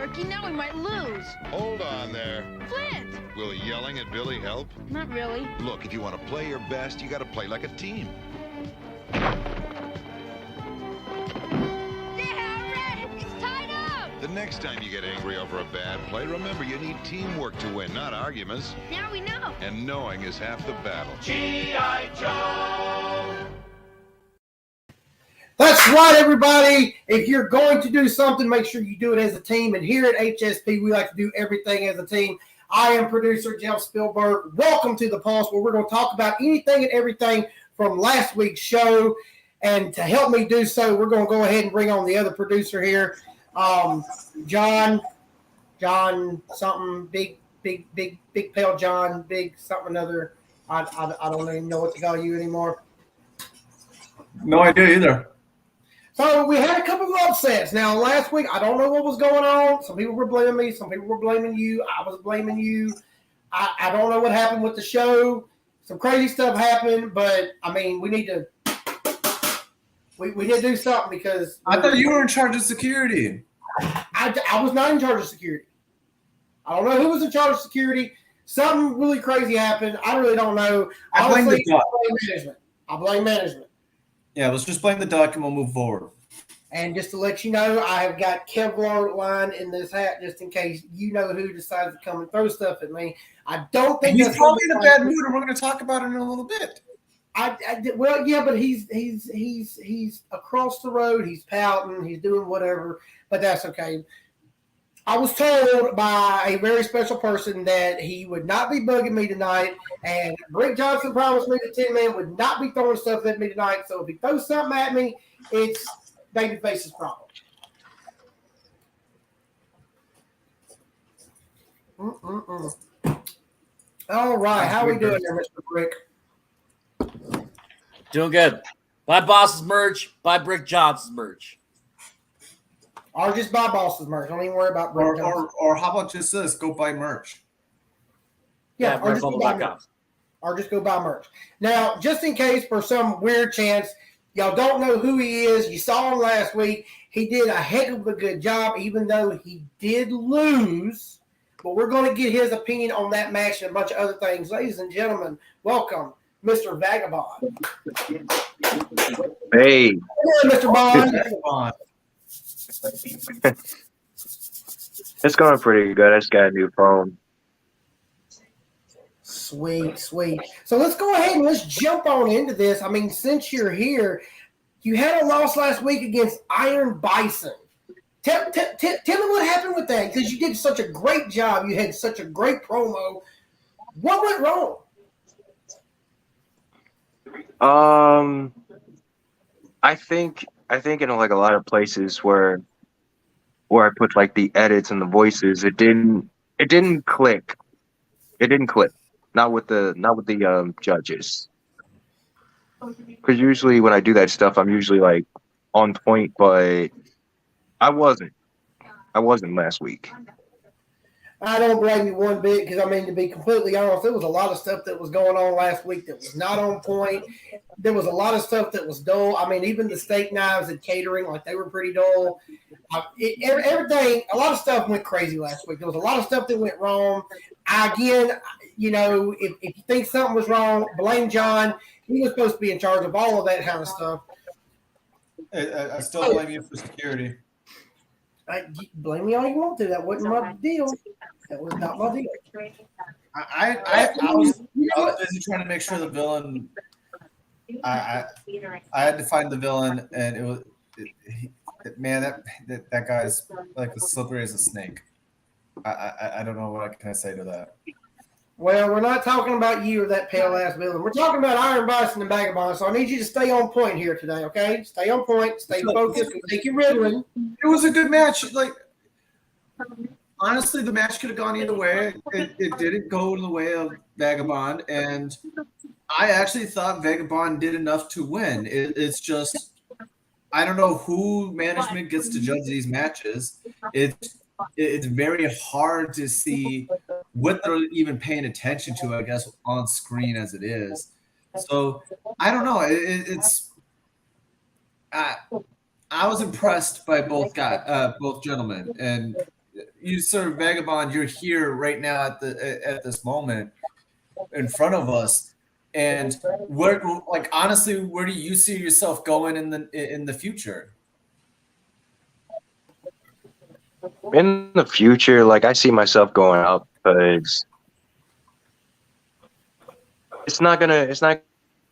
Turkey. Now we might lose. Hold on there. Flint! Will yelling at Billy help? Not really. Look, if you want to play your best, you got to play like a team. Yeah, Red! It's tied up! The next time you get angry over a bad play, remember you need teamwork to win, not arguments. Now we know. And knowing is half the battle. G.I. Joe! That's right, everybody. If you're going to do something, make sure you do it as a team. And here at HSP, we like to do everything as a team. I am producer Jeff Spielberg. Welcome to The Pulse, where we're going to talk about anything and everything from last week's show. And to help me do so, we're going to go ahead and bring on the other producer here, John something, big pale John, big something another. I don't even know what to call you anymore. No idea either. So we had a couple of upsets. Now, last week, I don't know what was going on. Some people were blaming me. Some people were blaming you. I was blaming you. I don't know what happened with the show. Some crazy stuff happened, but, I mean, we need to we need to do something because I thought you were in charge of security. I was not in charge of security. I don't know who was in charge of security. Something really crazy happened. I really don't know. I blame management. I blame management. Yeah, let's just blame the duck and we'll move forward. And just to let you know, I have got Kevlar line in this hat just in case you know who decides to come and throw stuff at me. I don't think he's probably in a bad mood, and we're going to talk about it in a little bit. Well, yeah, but he's across the road. He's pouting. He's doing whatever, but that's okay. I was told by a very special person that he would not be bugging me tonight, and Rick Johnson promised me the Tin Man would not be throwing stuff at me tonight. So if he throws something at me, it's Babyface's problem. All right, how are we doing there, Mr. Rick? Doing good. Buy Boss's merch. Buy Brick Johnson's merch. Or just buy Boss's merch. Don't even worry about Brick Johnson. Or how about just this? Go buy merch. Yeah, or just go buy merch. Or just go buy merch. Now, just in case for some weird chance, y'all don't know who he is. You saw him last week. He did a heck of a good job, even though he did lose. But we're going to get his opinion on that match and a bunch of other things. Ladies and gentlemen, welcome, Mr. Vagabond. Hey. Mr. Bond. It's going pretty good. I just got a new phone. Sweet. So let's go ahead and let's jump on into this. I mean, since you're here, you had a loss last week against Iron Bison. Tell me what happened with that, because you did such a great job. You had such a great promo. What went wrong? I think in like a lot of places where I put like the edits and the voices, it didn't click. It didn't click. Not with the judges. Because usually when I do that stuff, I'm usually like on point, but I wasn't last week. I don't blame you one bit because, I mean, to be completely honest, there was a lot of stuff that was going on last week that was not on point. There was a lot of stuff that was dull. I mean, even the steak knives and catering, like, they were pretty dull. Everything, a lot of stuff went crazy last week. There was a lot of stuff that went wrong. Again, you know, if you think something was wrong, blame John. He was supposed to be in charge of all of that kind of stuff. I still blame you for security. Blame me all you want to. That wasn't my deal. That was not my deal. I was busy trying to make sure the villain. I had to find the villain, and it was that guy's like as slippery as a snake. I don't know what I can say to that. Well, we're not talking about you or that pale ass villain. We're talking about Iron Bison and Vagabond. So I need you to stay on point here today, okay? Stay on point, stay focused, and take your Ritalin. It was a good match. Like, honestly, the match could have gone either way. It didn't go in the way of Vagabond, and I actually thought Vagabond did enough to win. It's just, I don't know who management gets to judge these matches. It's very hard to see what they're even paying attention to, I guess, on screen as it is. So I don't know. I was impressed by both gentlemen, and you Sir Vagabond, you're here right now at this moment in front of us, and where, like, honestly, where do you see yourself going in the future? In the future, like I see myself going up because it's not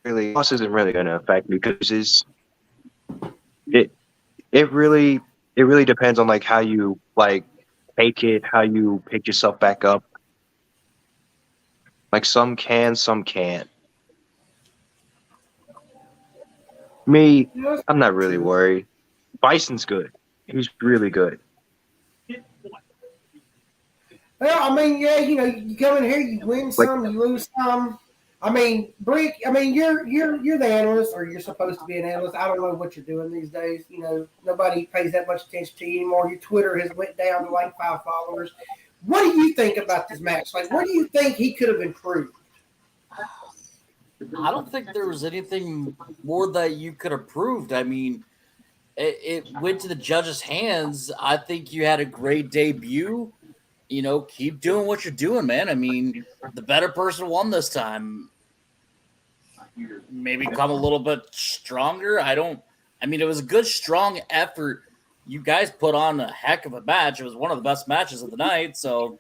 really, loss isn't really gonna affect me because it really depends on like how you like take it, how you pick yourself back up. Like some can, some can't. Me, I'm not really worried. Bison's good. He's really good. Well, I mean, yeah, you know, you come in here, you win some, you lose some. I mean, Brick, I mean, you're the analyst, or you're supposed to be an analyst. I don't know what you're doing these days. You know, nobody pays that much attention to you anymore. Your Twitter has went down to like 5 followers. What do you think about this match? Like, what do you think he could have improved? I don't think there was anything more that you could have proved. I mean, it went to the judges' hands. I think you had a great debut. You know, keep doing what you're doing, man. I mean, the better person won this time. Maybe come a little bit stronger. I mean, it was a good, strong effort. You guys put on a heck of a match. It was one of the best matches of the night. So,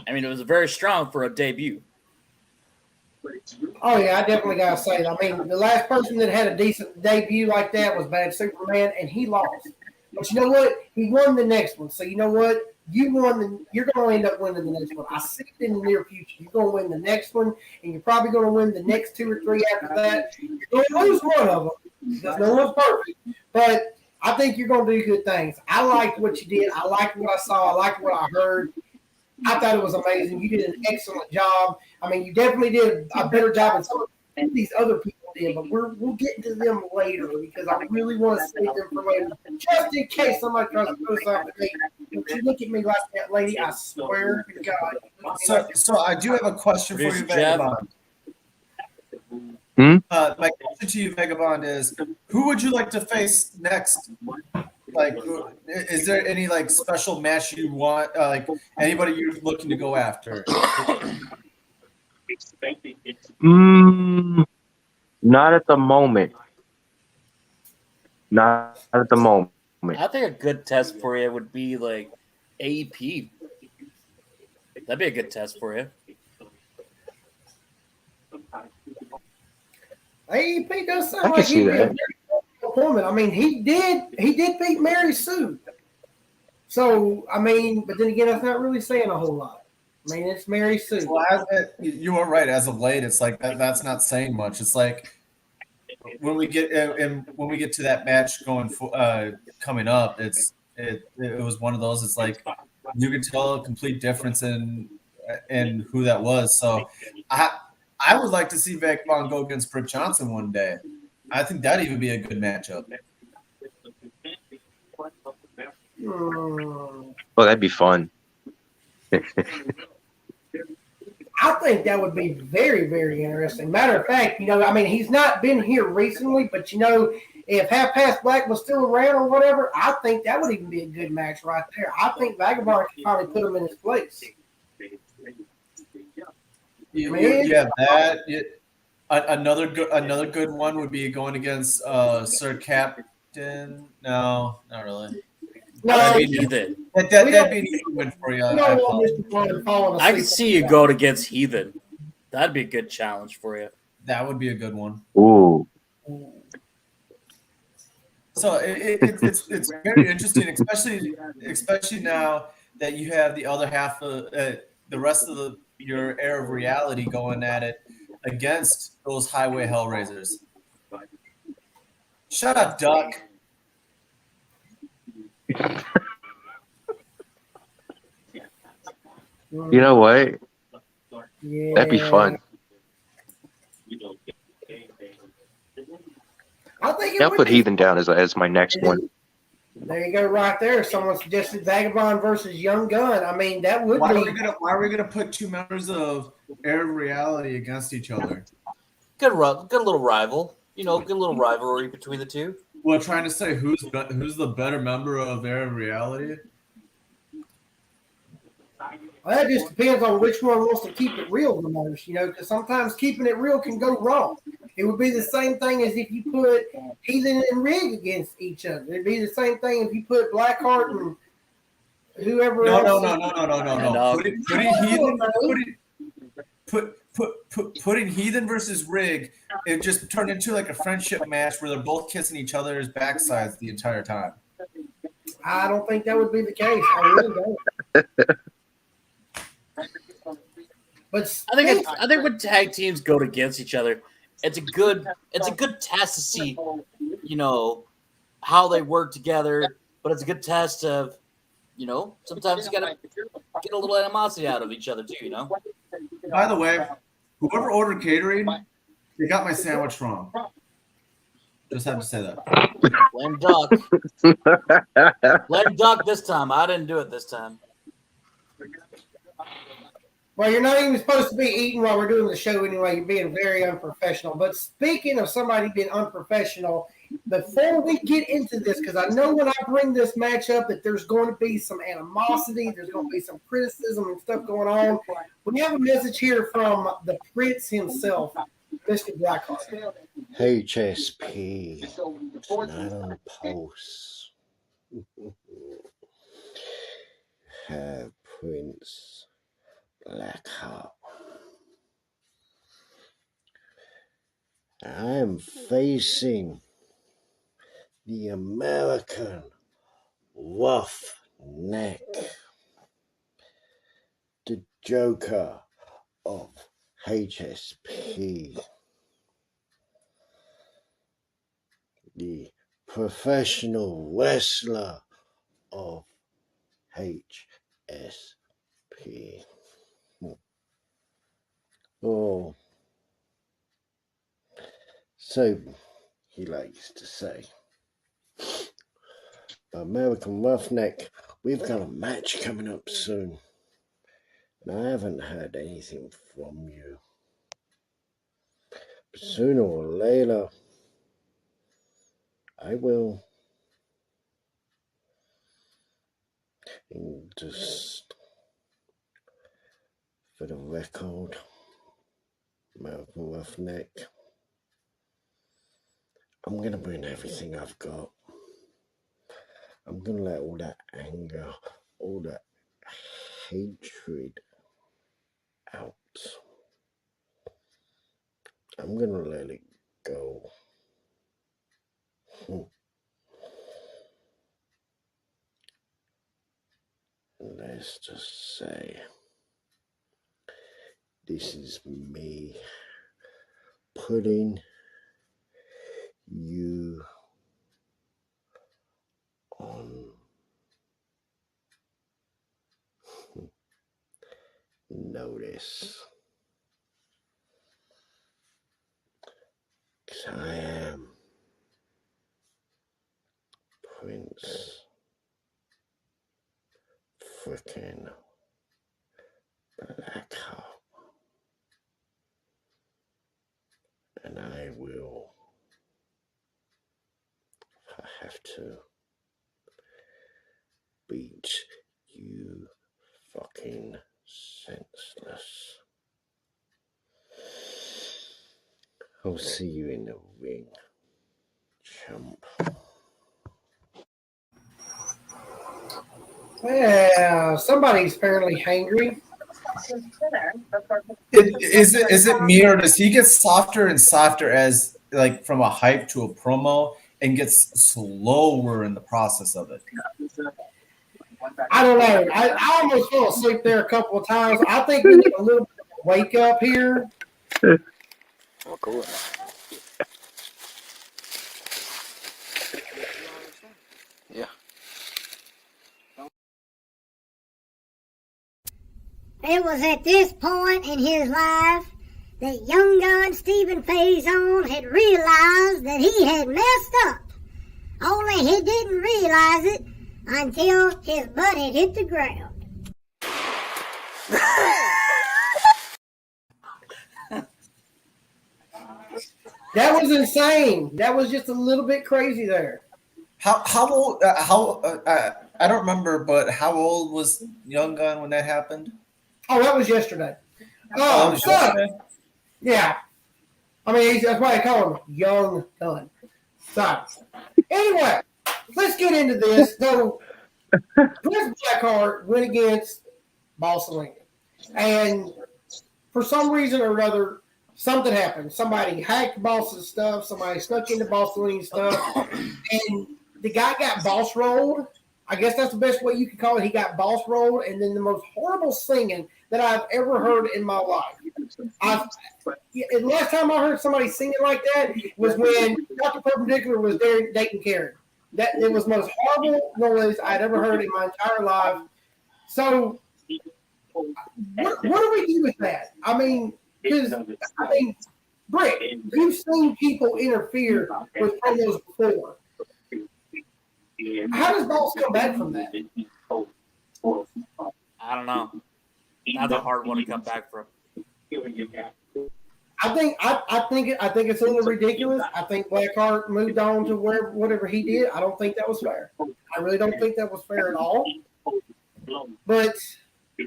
I mean, it was very strong for a debut. Oh, yeah, I definitely got to say it. I mean, the last person that had a decent debut like that was Bad Superman, and he lost. But you know what? He won the next one. So you know what? You're going to end up winning the next one. I see it in the near future. You're going to win the next one, and you're probably going to win the next 2 or 3 after that. You're going to lose one of them because no one's perfect. But I think you're going to do good things. I liked what you did. I liked what I saw. I liked what I heard. I thought it was amazing. You did an excellent job. I mean, you definitely did a better job than some of these other people did, but we'll get to them later because I really want to save them for later, just in case somebody tries to throw something at me. If you look at me like that, lady, I swear to God. So I do have a question for you, Vagabond. My question to you, Vagabond, is who would you like to face next? Like, is there any like special match you want? Like anybody you're looking to go after? Not at the moment. Not at the moment. I think a good test for you would be like AEP. That'd be a good test for you. AEP does I sound can like see he'd be a that. very good woman. I mean, he did beat Mary Sue. So, I mean, but then again, that's not really saying a whole lot. I mean, it's Mary Sue. Well, you are right. As of late, it's like that's not saying much. It's like when we get to that match coming up, it was one of those. It's like you could tell a complete difference in who that was. So I would like to see Vagabond go against Brick Johnson one day. I think that'd even be a good matchup. Oh, that'd be fun. I think that would be very, very interesting. Matter of fact, you know, I mean, he's not been here recently, but, you know, if Half Past Black was still around or whatever, I think that would even be a good match right there. I think Vagabond could probably put him in his place. Another good one would be going against Sir Captain. No, not really. No, That'd be Heathen. That'd be an easy win for you. we don't want Mr. Blunt falling I can asleep. see you going against Heathen. That'd be a good challenge for you. That would be a good one. Ooh. So it's very interesting, especially now that you have the other half of the rest of your Air of Reality going at it against those Highway Hellraisers. Shut up, Duck. You know what? Yeah. That'd be fun. I think it I'll would put be. Heathen down as my next one. There you go, right there. Someone suggested Vagabond versus Young Gun. I mean, that would Why be. are we gonna put two members of Air of Reality against each other? Good little rival. You know, good little rivalry between the two. What, trying to say who's the better member of their reality? Well, that just depends on which one wants to keep it real the most, because sometimes keeping it real can go wrong. It would be the same thing as if you put Heathen and Rig against each other. It'd be the same thing if you put Blackheart and whoever else. No. Putting Heathen versus Rig, it just turned into like a friendship match where they're both kissing each other's backsides the entire time. I don't think that would be the case. I really don't. But I think when tag teams go against each other, it's a good test to see, how they work together. But it's a good test of, sometimes you gotta get a little animosity out of each other too. By the way, whoever ordered catering, they got my sandwich wrong. Just had to say that. Blame Duck. Blame Duck this time. I didn't do it this time. Well, you're not even supposed to be eating while we're doing the show anyway. You're being very unprofessional. But speaking of somebody being unprofessional, before we get into this, because I know when I bring this match up that there's going to be some animosity, there's going to be some criticism and stuff going on. We have a message here from the Prince himself, Mr. Blackheart. HSP, tonight on the Pulse. Have Prince Blackheart. I am facing the American Roughneck, the Joker of HSP, the professional wrestler of HSP. Oh, so he likes to say. American Roughneck, we've got a match coming up soon, and I haven't heard anything from you. But sooner or later, I will. And just for the record, American Roughneck, I'm going to bring everything I've got. I'm going to let all that anger, all that hatred out. I'm going to let it go. Let's just say, this is me putting you on notice. 'Cause I am Prince frickin' Blackheart. And I will, if I have to, beat you fucking senseless. I'll see you in the ring, chump. Yeah, somebody's apparently hangry. Is it me, or does he get softer and softer as, like, from a hype to a promo, and gets slower in the process of it? I don't know. I almost fell asleep there a couple of times. I think we need a little bit of a wake up here. Oh, cool. Yeah. It was at this point in his life that young gun Stephen Faison had realized that he had messed up. Only he didn't realize it until his butt had hit the ground. That was insane. That was just a little bit crazy there. How old? I don't remember, but how old was Young Gun when that happened? Oh, that was yesterday. Oh, it was yesterday? Yeah. I mean, that's why I call him Young Gun. So, anyway, let's get into this. So, Chris Blackheart went against Boss Lincoln. And for some reason or another, something happened. Somebody hacked Boss's stuff. Somebody snuck into Boss Lincoln's stuff. And the guy got boss rolled. I guess that's the best way you can call it. He got boss rolled. And then the most horrible singing that I've ever heard in my life. The last time I heard somebody singing like that was when Dr. Perpendicular was there dating Karen. It was the most horrible noise I'd ever heard in my entire life. So, what do we do with that? I mean, Brick, you've seen people interfere with promos before. How does Boss come back from that? I don't know. That's a hard one to come back from. I think it's a little ridiculous. I think Blackheart moved on to whatever he did. I don't think that was fair. I really don't think that was fair at all. But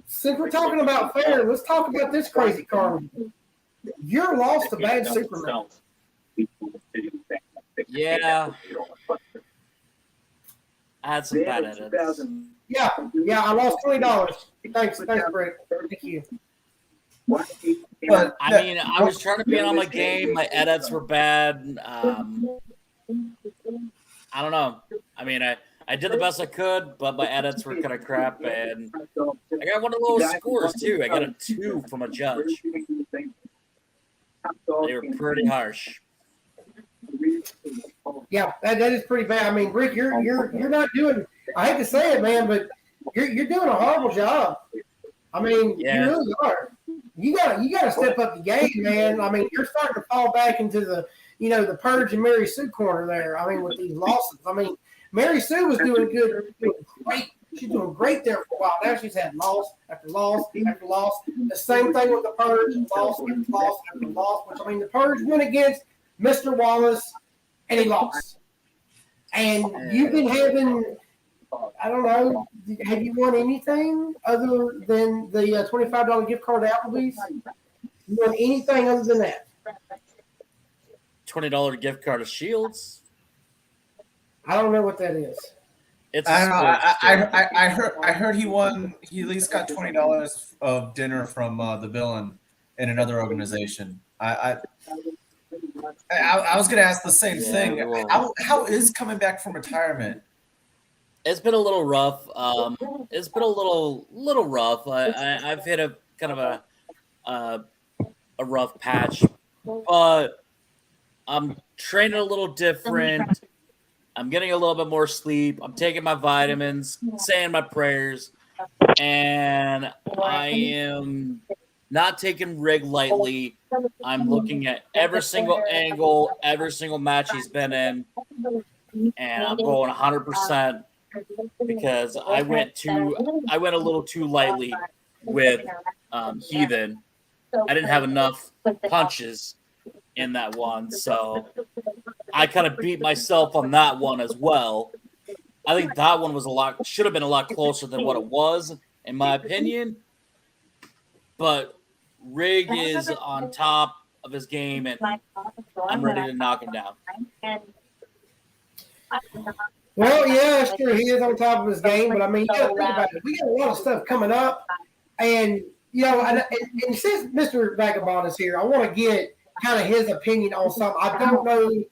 since we're talking about fair, let's talk about this crazy Carnival. You're lost to Bad Superman. Yeah. I had some bad edits. Yeah, I lost $20. Thanks, Brick. Thank you. But I mean, I was trying to be on my game. My edits were bad. I don't know. I mean, I did the best I could, but my edits were kind of crap. And I got one of the lowest scores, too. I got a 2 from a judge. They were pretty harsh. Yeah, that is pretty bad. I mean, Brick, you're not doing. I hate to say it, man, but you're doing a horrible job. I mean, you really are. You gotta step up the game, man. I mean, you're starting to fall back into the Purge and Mary Sue corner there. I mean, with these losses. I mean, Mary Sue was doing good, doing great. She's doing great there for a while. Now she's had loss after loss after loss. The same thing with the Purge, loss after loss after loss. Which I mean, the Purge went against Mr. Wallace, and he lost. And you've been having, I don't know, have you won anything other than the $25 gift card to Applebee's? You won anything other than that? $20 gift card to Shields. I don't know what that is. It's I don't know. I heard he won. He at least got $20 of dinner from the villain in another organization. I was going to ask the same thing. Well, how is coming back from retirement? it's been a little rough. It's been a little rough. I've hit a kind of a rough patch, but I'm training a little different. I'm getting a little bit more sleep. I'm taking my vitamins, saying my prayers, and I am not taking Rig lightly. I'm looking at every single angle, every single match he's been in, and I'm going 100% because I went a little too lightly with Heathen. I didn't have enough punches in that one, so I kind of beat myself on that one as well. I think that one should have been a lot closer than what it was, in my opinion. But Rig is on top of his game, and I'm ready to knock him down. Well, yeah, sure, he is on top of his game, but I mean, you got to think about it. We got a lot of stuff coming up, and and since Mr. Vagabond is here, I want to get kind of his opinion on something. I don't know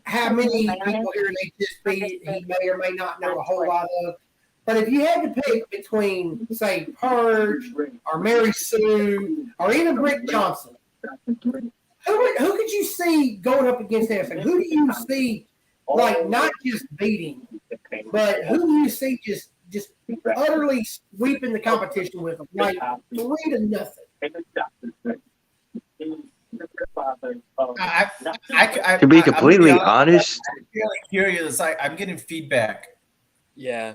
how many people here in HSP he may or may not know a whole lot of. But if you had to pick between, say, Purge or Mary Sue or even Brick Johnson, who could you see going up against him? Who do you see, like, not just beating, but who do you see just utterly sweeping the competition with them, like 3-0? To be completely honest, I'm really curious. I'm getting feedback. Yeah.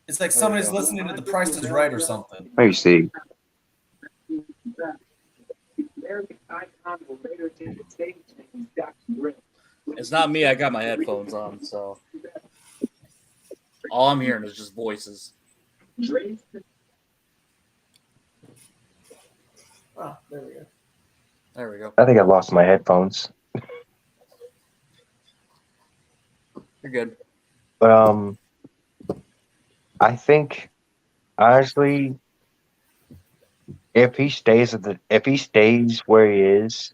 It's like somebody's listening to The Price is Right or something. let me see. It's not me. I got my headphones on, so all I'm hearing is just voices. Ah, there we go. There we go. I think I lost my headphones. You're good. But I think honestly, if he stays where he is,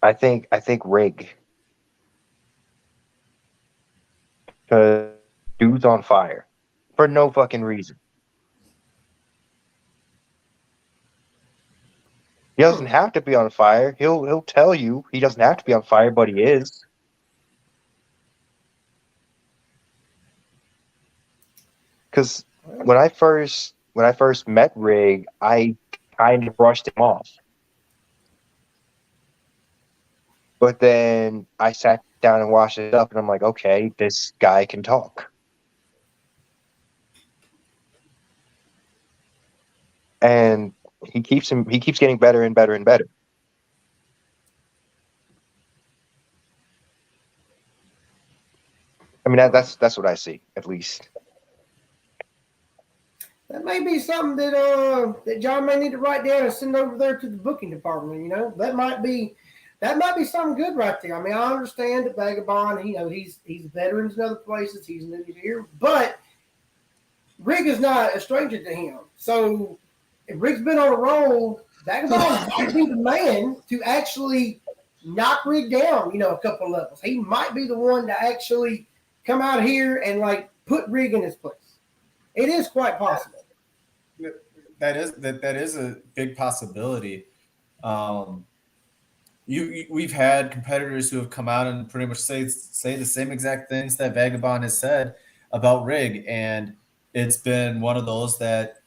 I think Rig, because dude's on fire for no fucking reason. He doesn't have to be on fire. He'll tell you he doesn't have to be on fire, but he is. Because when I first met Rig, I kind of brushed him off. But then I sat down and watched it up, and I'm like, okay, this guy can talk. And he keeps getting better and better and better. I mean, that's what I see, at least. That may be something that John may need to write down and send over there to the booking department. You know, that might be something good right there. I mean, I understand that Vagabond, he's veterans in other places, he's new here, but Rig is not a stranger to him. So if Rig's been on a roll, Vagabond might be the man to actually knock Rig down, a couple of levels. He might be the one to actually come out here and put Rig in his place. It is quite possible. That is a big possibility. We've had competitors who have come out and pretty much say the same exact things that Vagabond has said about Rig, and it's been one of those that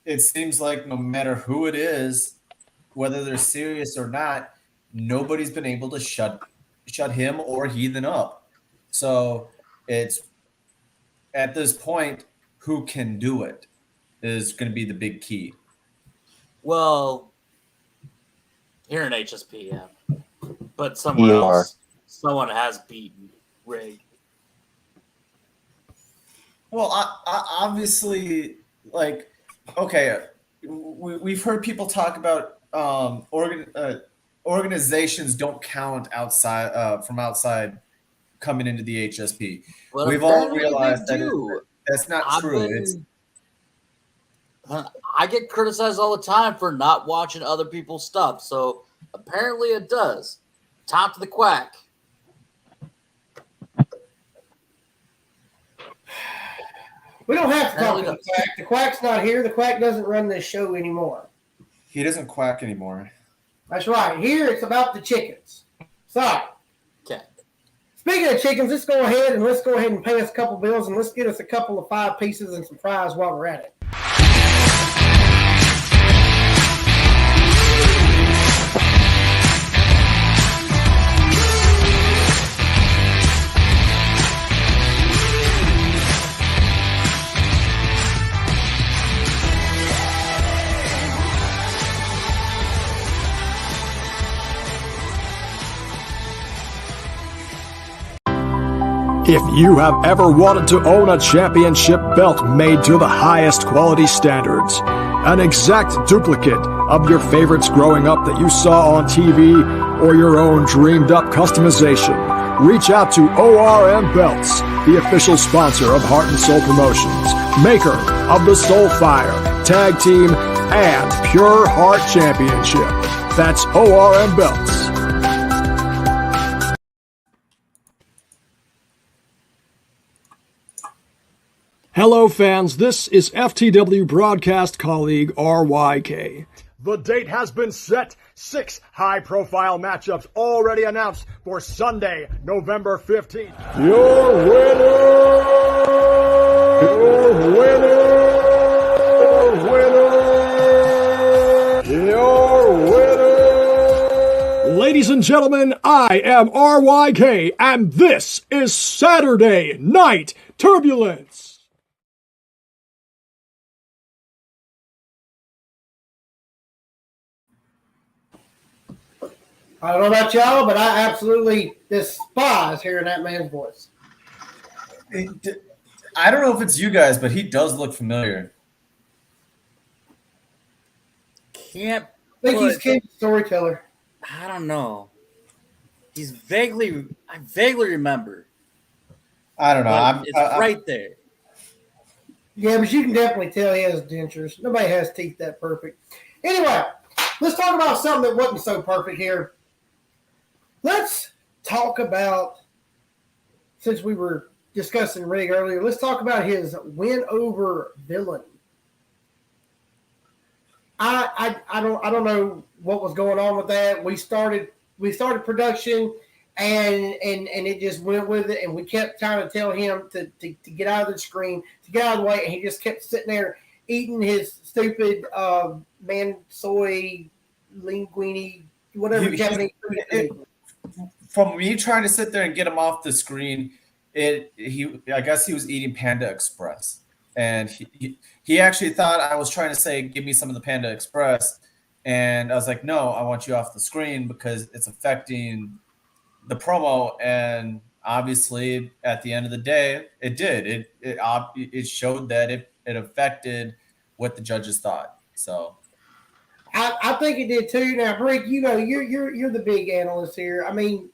it seems like no matter who it is, whether they're serious or not, nobody's been able to shut him or Heathen up. So it's at this point, who can do it is going to be the big key. Well, here in HSP, yeah. But someone has beaten Rig. Well, I obviously, okay, we've heard people talk about organizations don't count outside from outside coming into the HSP. Well, we've all realized that's not true. I get criticized all the time for not watching other people's stuff, so apparently it does. Top to the Quack. We don't have to talk to the Quack. The Quack's not here. The Quack doesn't run this show anymore. He doesn't quack anymore. That's right. Here it's about the chickens. So, okay. Speaking of chickens, let's go ahead and pay us a couple bills, and let's get us a couple of 5 pieces and some fries while we're at it. If you have ever wanted to own a championship belt made to the highest quality standards, an exact duplicate of your favorites growing up that you saw on TV, or your own dreamed up customization, reach out to ORM Belts, the official sponsor of Heart and Soul Promotions, maker of the Soulfire, Tag Team, and Pure Heart Championship. That's ORM Belts. Hello fans, this is FTW broadcast colleague RYK. The date has been set. 6 high-profile matchups already announced for Sunday, November 15th. Your winner. Ladies and gentlemen, I am RYK, and this is Saturday Night Turbulence. I don't know about y'all, but I absolutely despise hearing that man's voice. I don't know if it's you guys, but he does look familiar. Can't. I think he's King's storyteller. I don't know. He's vaguely. I vaguely remember. I don't know. It's right there. Yeah, but you can definitely tell he has dentures. Nobody has teeth that perfect. Anyway, let's talk about something that wasn't so perfect here. Let's talk about, since we were discussing Rig earlier, let's talk about his win over Villain. I don't know what was going on with that. We started production and it just went with it, and we kept trying to tell him to get out of the screen, to get out of the way, and he just kept sitting there eating his stupid soy linguine, whatever Japanese food. From me trying to sit there and get him off the screen, I guess he was eating Panda Express, and he actually thought I was trying to say, give me some of the Panda Express, and I was like, no, I want you off the screen because it's affecting the promo. And obviously at the end of the day, it did. It showed that it affected what the judges thought. So I think it did too. Now, Brick, you're the big analyst here. I mean,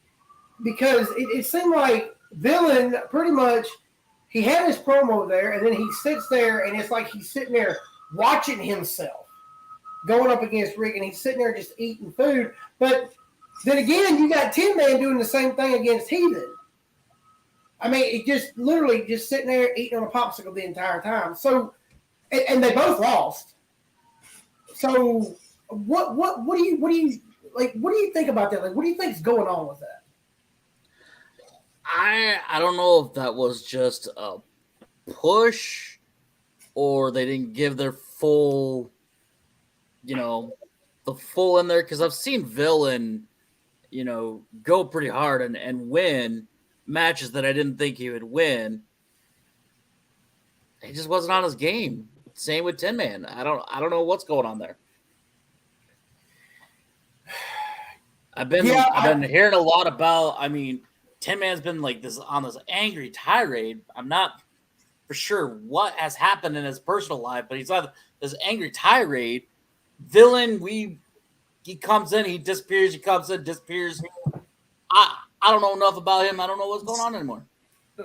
because it seemed like Villain pretty much, he had his promo there, and then he sits there, and it's like he's sitting there watching himself going up against Rick, and he's sitting there just eating food. But then again, you got Tin Man doing the same thing against Heathen. I mean, it just literally just sitting there eating on a popsicle the entire time. So, and they both lost. So, what do you think about that? Like, what do you think is going on with that? I don't know if that was just a push or they didn't give their full, the full in there, because I've seen Villain, go pretty hard and win matches that I didn't think he would win. He just wasn't on his game. Same with Tin Man. I don't know what's going on there. I've been hearing a lot about, Tin Man's been like this on this angry tirade. I'm not for sure what has happened in his personal life, but he's on this angry tirade. Villain, he comes in, he disappears, he comes in, disappears. I don't know enough about him. I don't know what's going on anymore.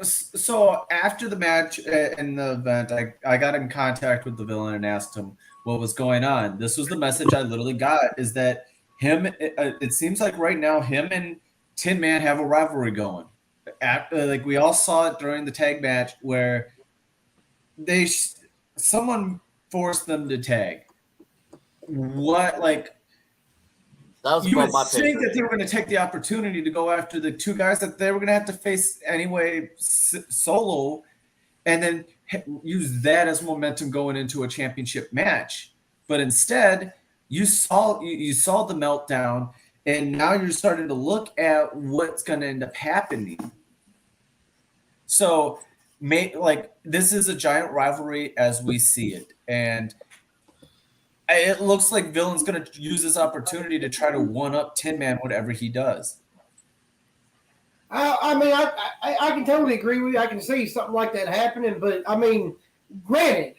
So after the match in the event, I got in contact with the Villain and asked him what was going on. This was the message I literally got, is that it seems like right now him and Tin Man have a rivalry going. Like we all saw it during the tag match where someone forced them to tag. That was you would my think that they were going to take the opportunity to go after the two guys that they were going to have to face anyway solo, and then use that as momentum going into a championship match. But instead, you saw the meltdown, and now you're starting to look at what's going to end up happening. So, this is a giant rivalry as we see it, and it looks like Villain's going to use this opportunity to try to one-up Tin Man whatever he does. I can totally agree with you. I can see something like that happening, but granted,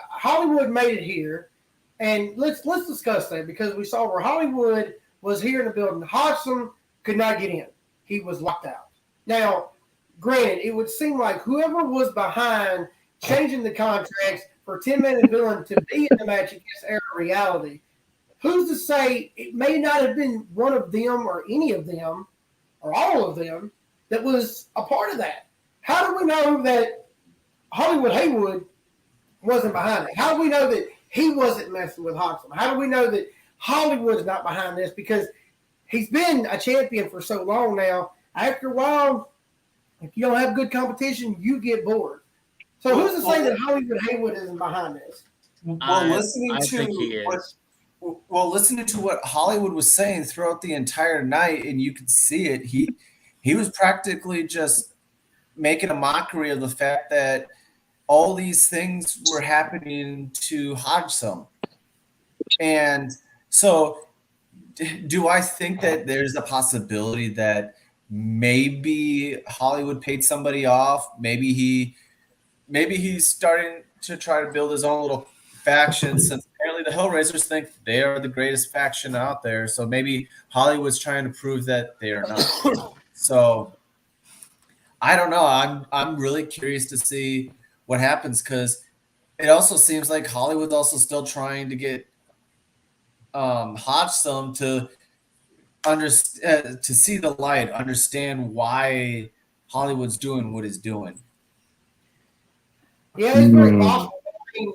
Hollywood made it here, and let's discuss that, because we saw where Hollywood was here in the building. Hodgson could not get in; he was locked out. Now, granted, it would seem like whoever was behind changing the contracts for Tin Man and Villain to be in the match against Era Reality, who's to say it may not have been one of them or any of them or all of them that was a part of that? How do we know that Hollywood Haywood wasn't behind it? How do we know that he wasn't messing with Hodgson? How do we know that Hollywood's not behind this? Because he's been a champion for so long now. After a while, if you don't have good competition, you get bored. So who's to say that Hollywood Haywood isn't behind this? Listening to what Hollywood was saying throughout the entire night, and you could see it, he was practically just making a mockery of the fact that all these things were happening to Hodgson. And so do I think that there's a possibility that maybe Hollywood paid somebody off? Maybe he's starting to try to build his own little faction, since apparently the Hellraisers think they are the greatest faction out there. So maybe Hollywood's trying to prove that they are not. So I don't know. I'm really curious to see what happens, because it also seems like Hollywood's also still trying to get Hodgson to to see the light, understand why Hollywood's doing what it's doing. Yeah, it's very possible. I mean,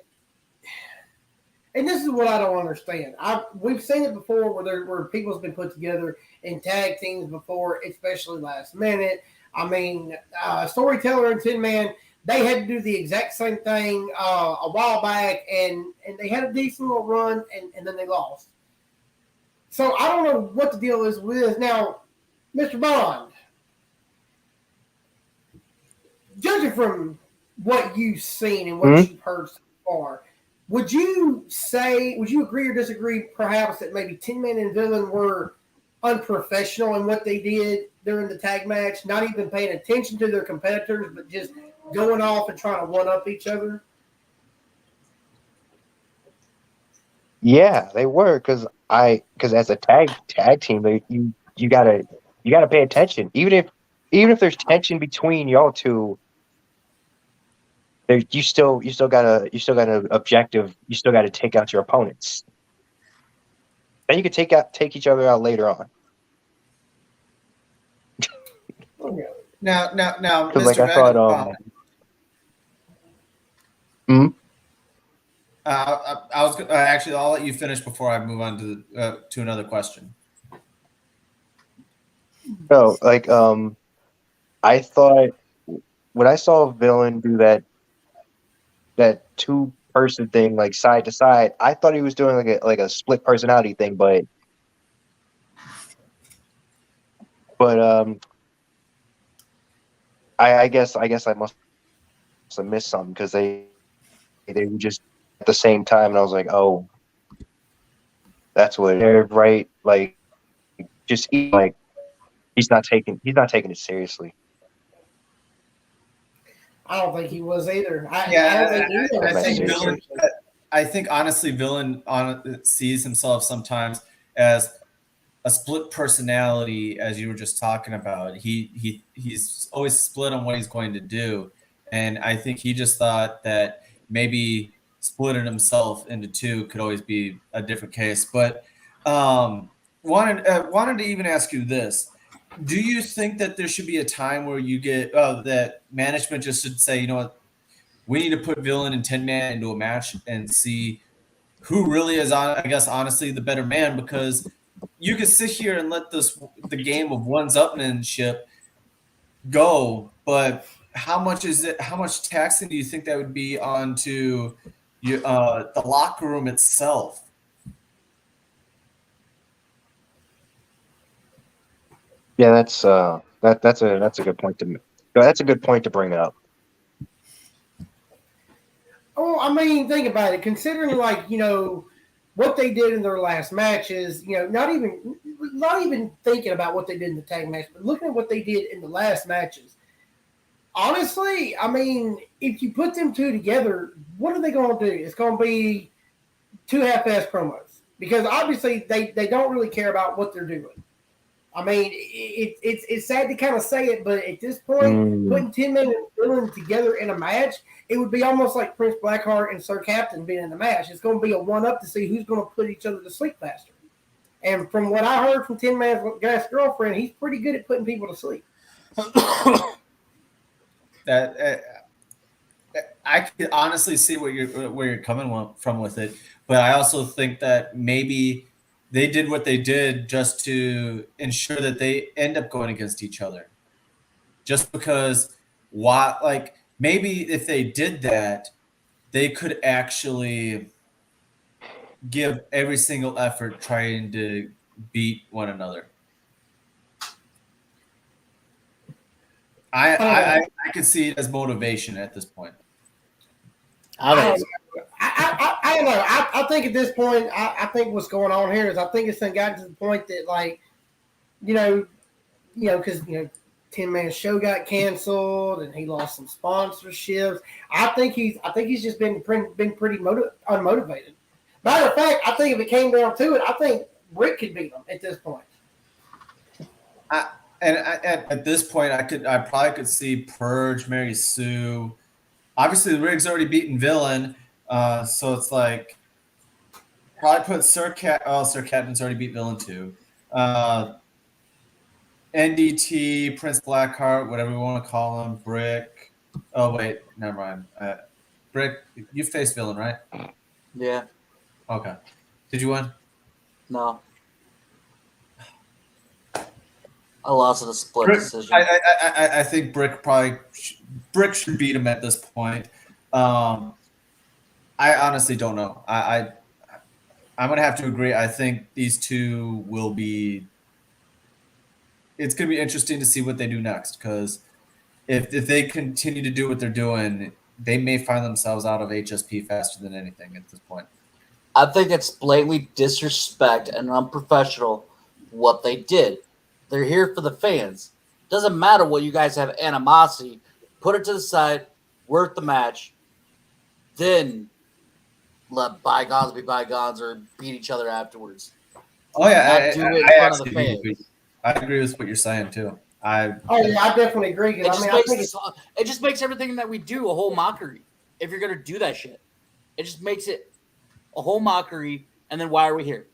and this is what I don't understand. We've seen it before where people's been put together in tag teams before, especially last minute. I mean, Storyteller and Tin Man, they had to do the exact same thing a while back, and they had a decent little run, and then they lost. So I don't know what the deal is with this. Now, Mr. Bond, judging from what you've seen and what you've heard so far, would you agree or disagree perhaps that maybe Tin Man and Villain were unprofessional in what they did during the tag match, not even paying attention to their competitors, but just going off and trying to one-up each other? Yeah, they were, because as a tag team, you gotta pay attention. Even if there's tension between y'all two, you still got an objective. You still got to take out your opponents, and you can take each other out later on. Now, Because Mr. like I thought, I was actually. I'll let you finish before I move on to another question. no, like I thought when I saw Villain do that 2-person thing, like side to side, I thought he was doing like a split personality thing, but I guess I must have missed something, because they were just at the same time, and I was like, oh, that's what they're right. Like, just like he's not taking it seriously. I don't think he was either. I think honestly, Villain sees himself sometimes as a split personality, as you were just talking about. He's always split on what he's going to do, and I think he just thought that maybe splitting himself into two could always be a different case. But wanted to even ask you this: do you think that there should be a time where you get that management just should say, you know what, we need to put Villain and Tin Man into a match and see who really is, I guess, honestly, the better man? Because you could sit here and let the game of one-upmanship go, but how much taxing do you think that would be onto the locker room itself? Yeah, that's a good point to bring up. Oh, I mean, think about it. Considering, like, what they did in their last matches, not even thinking about what they did in the tag match, but looking at what they did in the last matches. Honestly, I mean, if you put them two together, what are they going to do? It's going to be two half-ass promos, because obviously they don't really care about what they're doing. I mean, it's sad to kind of say it, but at this point, putting Tin Man and Villain together in a match, it would be almost like Prince Blackheart and Sir Captain being in the match. It's going to be a one-up to see who's going to put each other to sleep faster. And from what I heard from Tin Man's guy's girlfriend, he's pretty good at putting people to sleep. I could honestly see where you're coming from with it, but I also think that maybe they did what they did just to ensure that they end up going against each other. Just because, maybe if they did that, they could actually give every single effort trying to beat one another. I could see it as motivation at this point. I think it's I don't know. I think at this point, I think what's going on here is I think it's gotten to the point that, like, because 10-Man show got canceled and he lost some sponsorships. I think he's just been pretty unmotivated. Matter of fact, I think if it came down to it, I think Brick could beat him at this point. At this point, I probably could see Purge, Mary Sue. Obviously, the Rig's already beaten Villain, so it's like probably put Sir Cat. Oh, Sir Catman's already beat Villain too. NDT, Prince Blackheart, whatever you want to call him, Brick. Oh wait, never mind. Brick, you faced Villain, right? yeah. Okay. Did you win? No. I lost in a split Brick, decision. I think Brick should beat him at this point. I honestly don't know. I'm gonna have to agree. I think these two will be. It's gonna be interesting to see what they do next, because if they continue to do what they're doing, they may find themselves out of HSP faster than anything at this point. I think it's blatantly disrespect and unprofessional what they did. They're here for the fans. Doesn't matter what you guys have animosity. Put it to the side, work the match, then let bygones be bygones or beat each other afterwards. Oh yeah, I agree with what you're saying too. I definitely agree. It just makes everything that we do a whole mockery. If you're gonna do that shit, it just makes it a whole mockery. And then why are we here?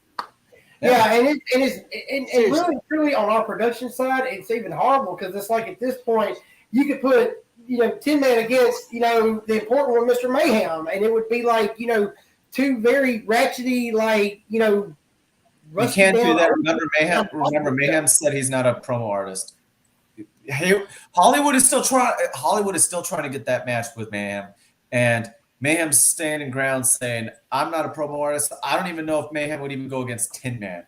Yeah, and really, truly on our production side, it's even horrible because it's like at this point you could put 10-Man against the important one, Mr. Mayhem, and it would be like two very ratchety you can't do that. Remember Mayhem said he's not a promo artist. Hey, Hollywood is still trying to get that match with Mayhem, and Mayhem's standing ground saying, I'm not a promo artist. I don't even know if Mayhem would even go against Tin Man.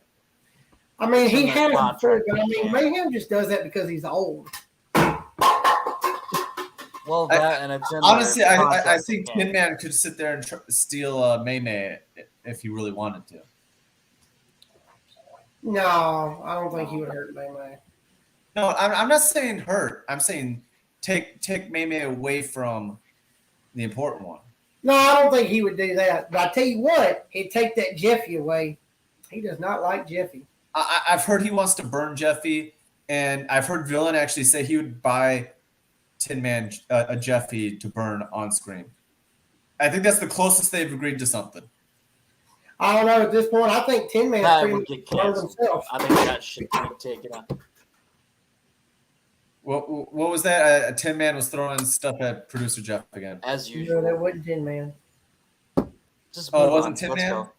I mean, he had it before, but I mean, Mayhem just does that because he's old. Well, that and it's honestly, I think Tin Man could sit there and steal May if he really wanted to. No, I don't think he would hurt May. No, I'm not saying hurt. I'm saying take May away from the important one. No, I don't think he would do that. But I tell you what, he'd take that Jeffy away. He does not like Jeffy. I've heard he wants to burn Jeffy, and I've heard Villain actually say he would buy Tin Man a Jeffy to burn on screen. I think that's the closest they've agreed to something. I don't know at this point. I think Tin Man would get canceled. I think that shit would be taken out. What was that? Tin Man was throwing stuff at producer Jeff again. As usual. No, that wasn't Tin Man. It wasn't Tin Man? Go.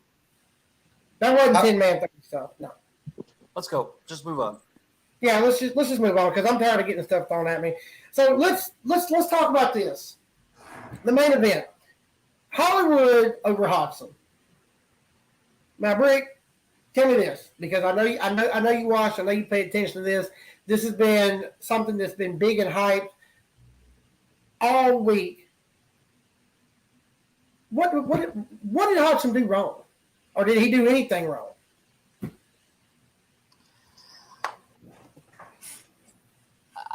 That wasn't Tin Man stuff. No. Let's go. Just move on. Yeah, let's just move on because I'm tired of getting stuff thrown at me. So let's talk about this. The main event. Hollywood over Hodgson. Now, Brick, tell me this, because I know you watched, I know you paid attention to this. This has been something that's been big and hyped all week. What did Hodgson do wrong? Or did he do anything wrong?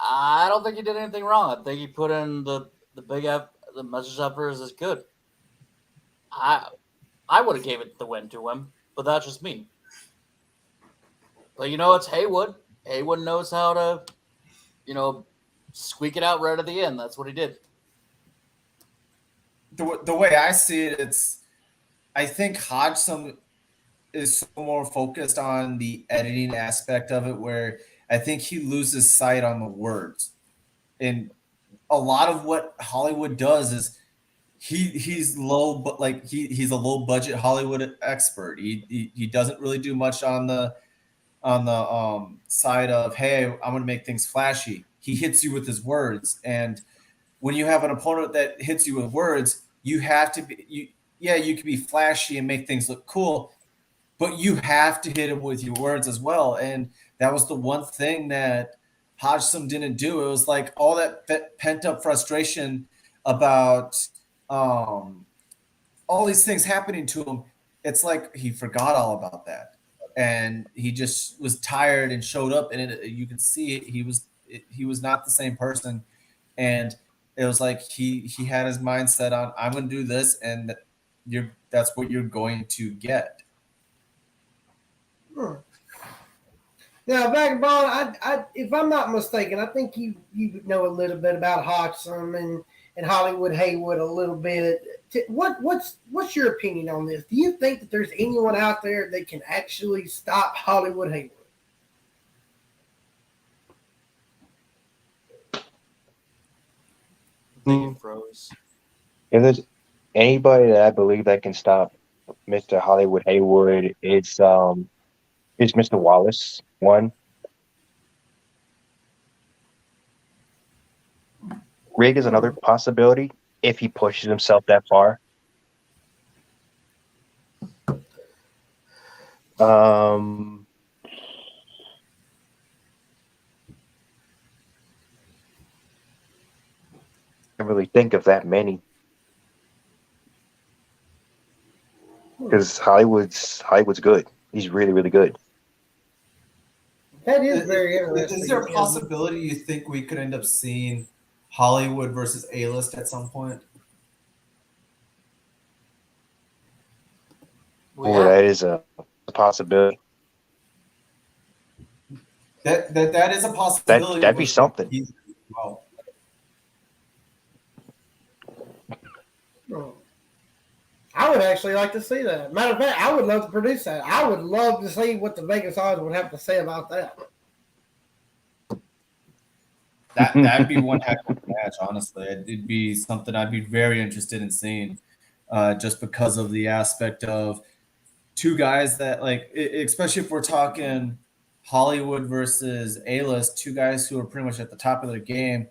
I don't think he did anything wrong. I think he put in the message effort is good. I would have gave it the win to him, but that's just me. But it's Haywood. Haywood knows how to, squeak it out right at the end. That's what he did. The way I see it, I think Hodgson is so more focused on the editing aspect of it, where I think he loses sight on the words. And a lot of what Hollywood does is he's low, but he's a low budget Hollywood expert. He doesn't really do much on the side of, hey, I'm going to make things flashy. He hits you with his words. And when you have an opponent that hits you with words, you have to be, you can be flashy and make things look cool, but you have to hit him with your words as well. And that was the one thing that Hodgson didn't do. It was like all that pent up frustration about all these things happening to him, it's like he forgot all about that, and he just was tired and showed up, and you could see he was not the same person, and it was like he had his mindset on, I'm going to do this, and that's what you're going to get. Now, Vagabond, I if I'm not mistaken, I think you know a little bit about Hodgson and Hollywood Haywood a little bit. What's your opinion on this? Do you think that there's anyone out there that can actually stop Hollywood Haywood? Froze. If there's anybody that I believe that can stop Mr. Hollywood Haywood, it's Mr. Wallace. One. Rig is another possibility if he pushes himself that far. I can't really think of that many. Because Hollywood's good. He's really, really good. That is very interesting. Is there a possibility you think we could end up seeing Hollywood versus A-List at some point? Well, that is a possibility. That is a possibility. That'd be something. Oh. I would actually like to see that. Matter of fact, I would love to produce that. I would love to see what the Vegas odds would have to say about that. That'd be one heck of a match, honestly. It'd be something I'd be very interested in seeing, just because of the aspect of two guys that, like, especially if we're talking Hollywood versus A-List, two guys who are pretty much at the top of their game.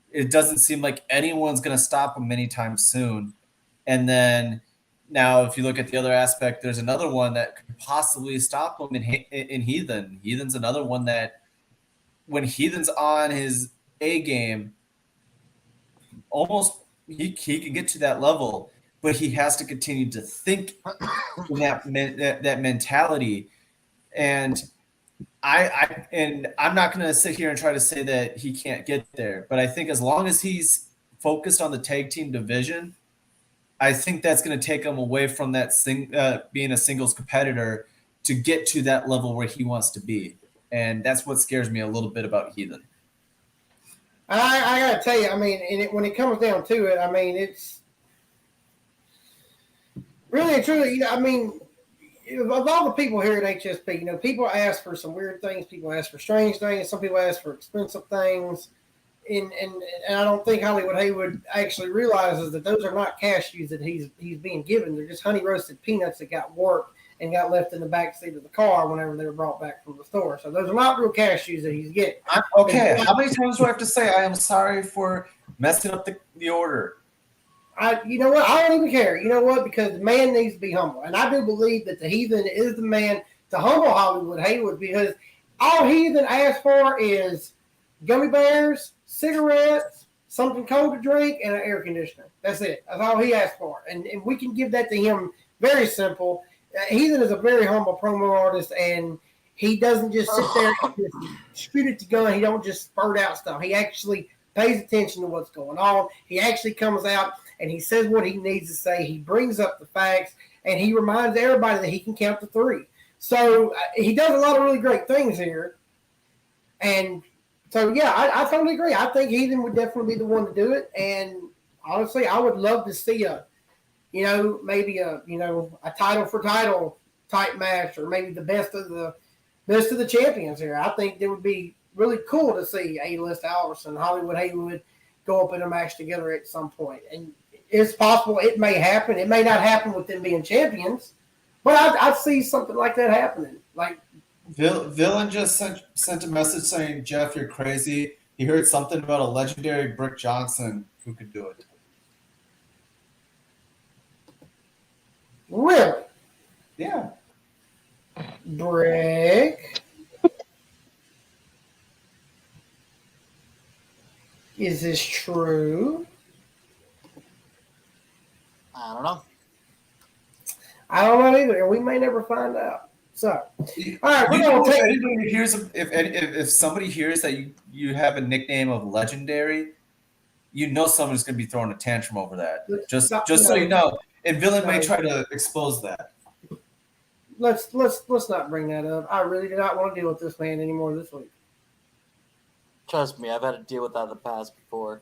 It doesn't seem like anyone's going to stop them anytime soon. And then now, if you look at the other aspect, there's another one that could possibly stop him in Heathen. Heathen's another one that, when Heathen's on his A game, almost he can get to that level, but he has to continue to think in that mentality. And I'm not going to sit here and try to say that he can't get there, but I think as long as he's focused on the tag team division, I think that's going to take him away from that being a singles competitor to get to that level where he wants to be. And that's what scares me a little bit about Heathen. I got to tell you, I mean, when it comes down to it, I mean, it's really and truly, I mean, of all the people here at HSP, people ask for some weird things, people ask for strange things, some people ask for expensive things. And I don't think Hollywood Haywood actually realizes that those are not cashews that he's being given. They're just honey roasted peanuts that got warped and got left in the back seat of the car whenever they were brought back from the store. So those are not real cashews that he's getting. Okay, how many times do I have to say I am sorry for messing up the order? You know what? I don't even care. You know what? Because the man needs to be humble. And I do believe that the Heathen is the man to humble Hollywood Haywood, because all Heathen asks for is gummy bears, cigarettes, something cold to drink, and an air conditioner. That's it. That's all he asked for. And we can give that to him very simple. Heathen is a very humble promo artist, and he doesn't just sit there and just shoot at the gun. He don't just spurt out stuff. He actually pays attention to what's going on. He actually comes out and he says what he needs to say. He brings up the facts, and he reminds everybody that he can count to three. So he does a lot of really great things here. And so, yeah, I totally agree. I think Heathen would definitely be the one to do it. And honestly, I would love to see maybe a title for title type match, or maybe the best of the champions here. I think it would be really cool to see A-List Alvarez and Hollywood Haywood go up in a match together at some point. And it's possible it may happen. It may not happen with them being champions, but I'd see something like that happening. Like, Villain just sent a message saying, Jeff, you're crazy. He heard something about a legendary Brick Johnson who could do it. Really? Yeah. Brick? Is this true? I don't know. I don't know either, and we may never find out. So, all right, we're going to take. Anybody hears if somebody hears that you have a nickname of legendary, you know someone's going to be throwing a tantrum over that. Just so you know, and Villain may try to expose that. Let's not bring that up. I really do not want to deal with this man anymore this week. Trust me, I've had to deal with that in the past before.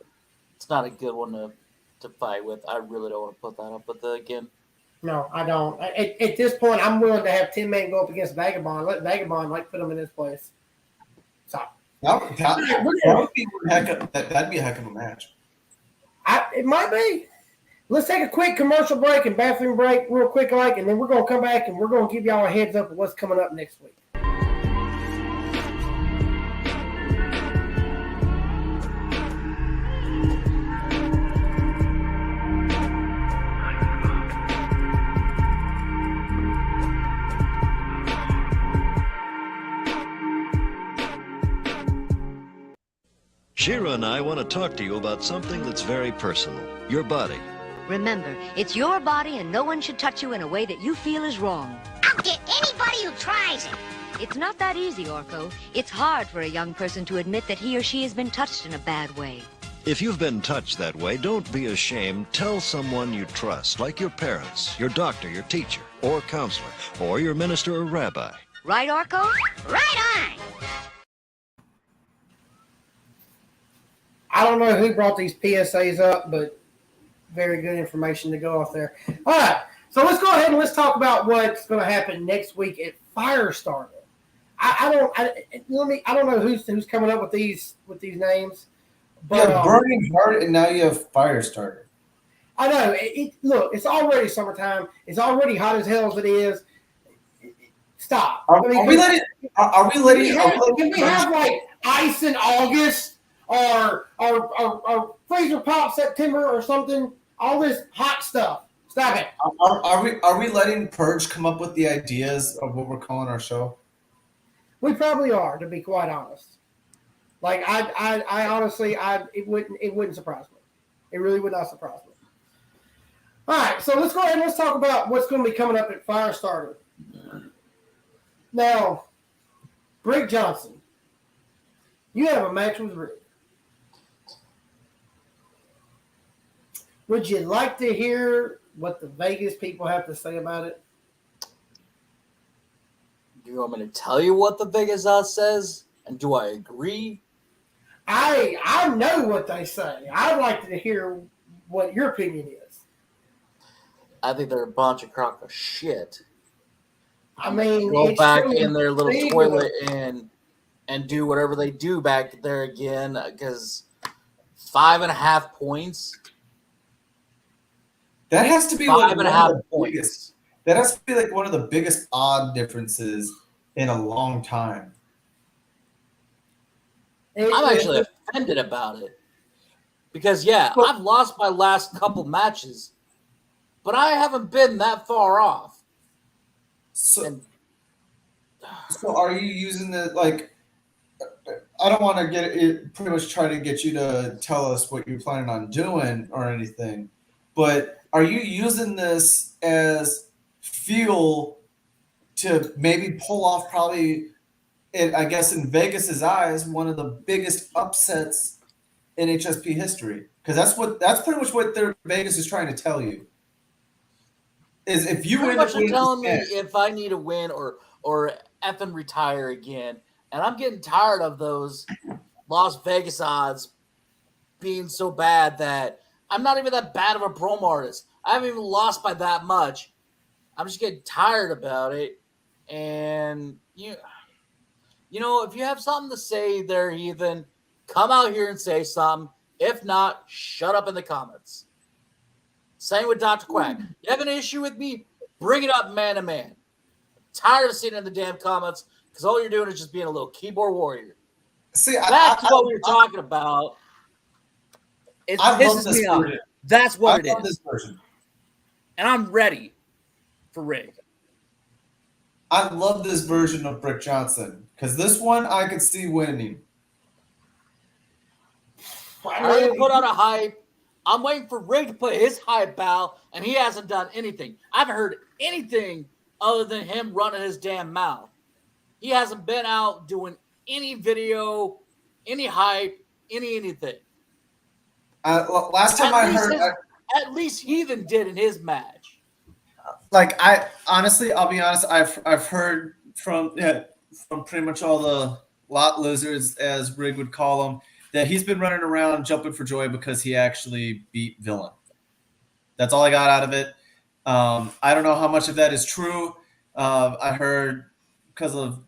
It's not a good one to fight with. I really don't want to put that up with it again. No, I don't. At this point, I'm willing to have 10 men go up against Vagabond. Let Vagabond put him in his place. So that'd be a heck of a match. It might be. Let's take a quick commercial break and bathroom break real quick, and then we're going to come back and we're going to give y'all a heads up of what's coming up next week. Shira and I want to talk to you about something that's very personal, your body. Remember, it's your body and no one should touch you in a way that you feel is wrong. I'll get anybody who tries it. It's not that easy, Orko. It's hard for a young person to admit that he or she has been touched in a bad way. If you've been touched that way, don't be ashamed. Tell someone you trust, like your parents, your doctor, your teacher, or counselor, or your minister or rabbi. Right, Orko? Right on. I don't know who brought these PSAs up, but very good information to go off there. All right, so let's go ahead and let's talk about what's going to happen next week at Firestarter. I don't know who's coming up with these names. But, you have Burning Heart, and now you have Firestarter. I know. Look, it's already summertime. It's already hot as hell as it is. Stop. Are we letting? Can we have like ice in August? Or freezer pop September or something. All this hot stuff. Stop it. Are we letting Purge come up with the ideas of what we're calling our show? We probably are, to be quite honest. Like I honestly, it wouldn't surprise me. It really would not surprise me. All right, so let's go ahead and let's talk about what's going to be coming up at Firestarter. Now, Brick Johnson, you have a match with Rick. Would you like to hear what the Vegas people have to say about it? Do you want me to tell you what the Vegas odds says? And do I agree? I know what they say. I'd like to hear what your opinion is. I think they're a bunch of crock of shit. I mean, go back in their little toilet and do whatever they do back there again, because 5.5 points. That has to be points. That has to be like one of the biggest odd differences in a long time. I'm actually offended about it. Because, I've lost my last couple matches, but I haven't been that far off. So are you using the, like, I don't want to get it, pretty much try to get you to tell us what you're planning on doing or anything, but are you using this as fuel to maybe pull off probably, I guess in Vegas's eyes, one of the biggest upsets in HSP history? Because that's pretty much what Vegas is trying to tell you. Is if you pretty much telling me if I need a win or effing retire again, and I'm getting tired of those Las Vegas odds being so bad that I'm not even that bad of a promo artist. I haven't even lost by that much. I'm just getting tired about it. And you know, if you have something to say there, Ethan, come out here and say something. If not, shut up in the comments. Same with Dr. Quack. You have an issue with me? Bring it up man to man. I'm tired of seeing it in the damn comments because all you're doing is just being a little keyboard warrior. See, back to what we were talking about. It pisses me off. That's what it is. This version. And I'm ready for Rig. I love this version of Brick Johnson because this one I could see winning. I already put out a hype. I'm waiting for Rig to put his hype out, and he hasn't done anything. I haven't heard anything other than him running his damn mouth. He hasn't been out doing any video, any hype, anything. Last time I heard, at least Heathen did in his match. Like I'll be honest. I've heard from pretty much all the lot lizards, as Rig would call them, that he's been running around jumping for joy because he actually beat Villain. That's all I got out of it. I don't know how much of that is true. I heard because of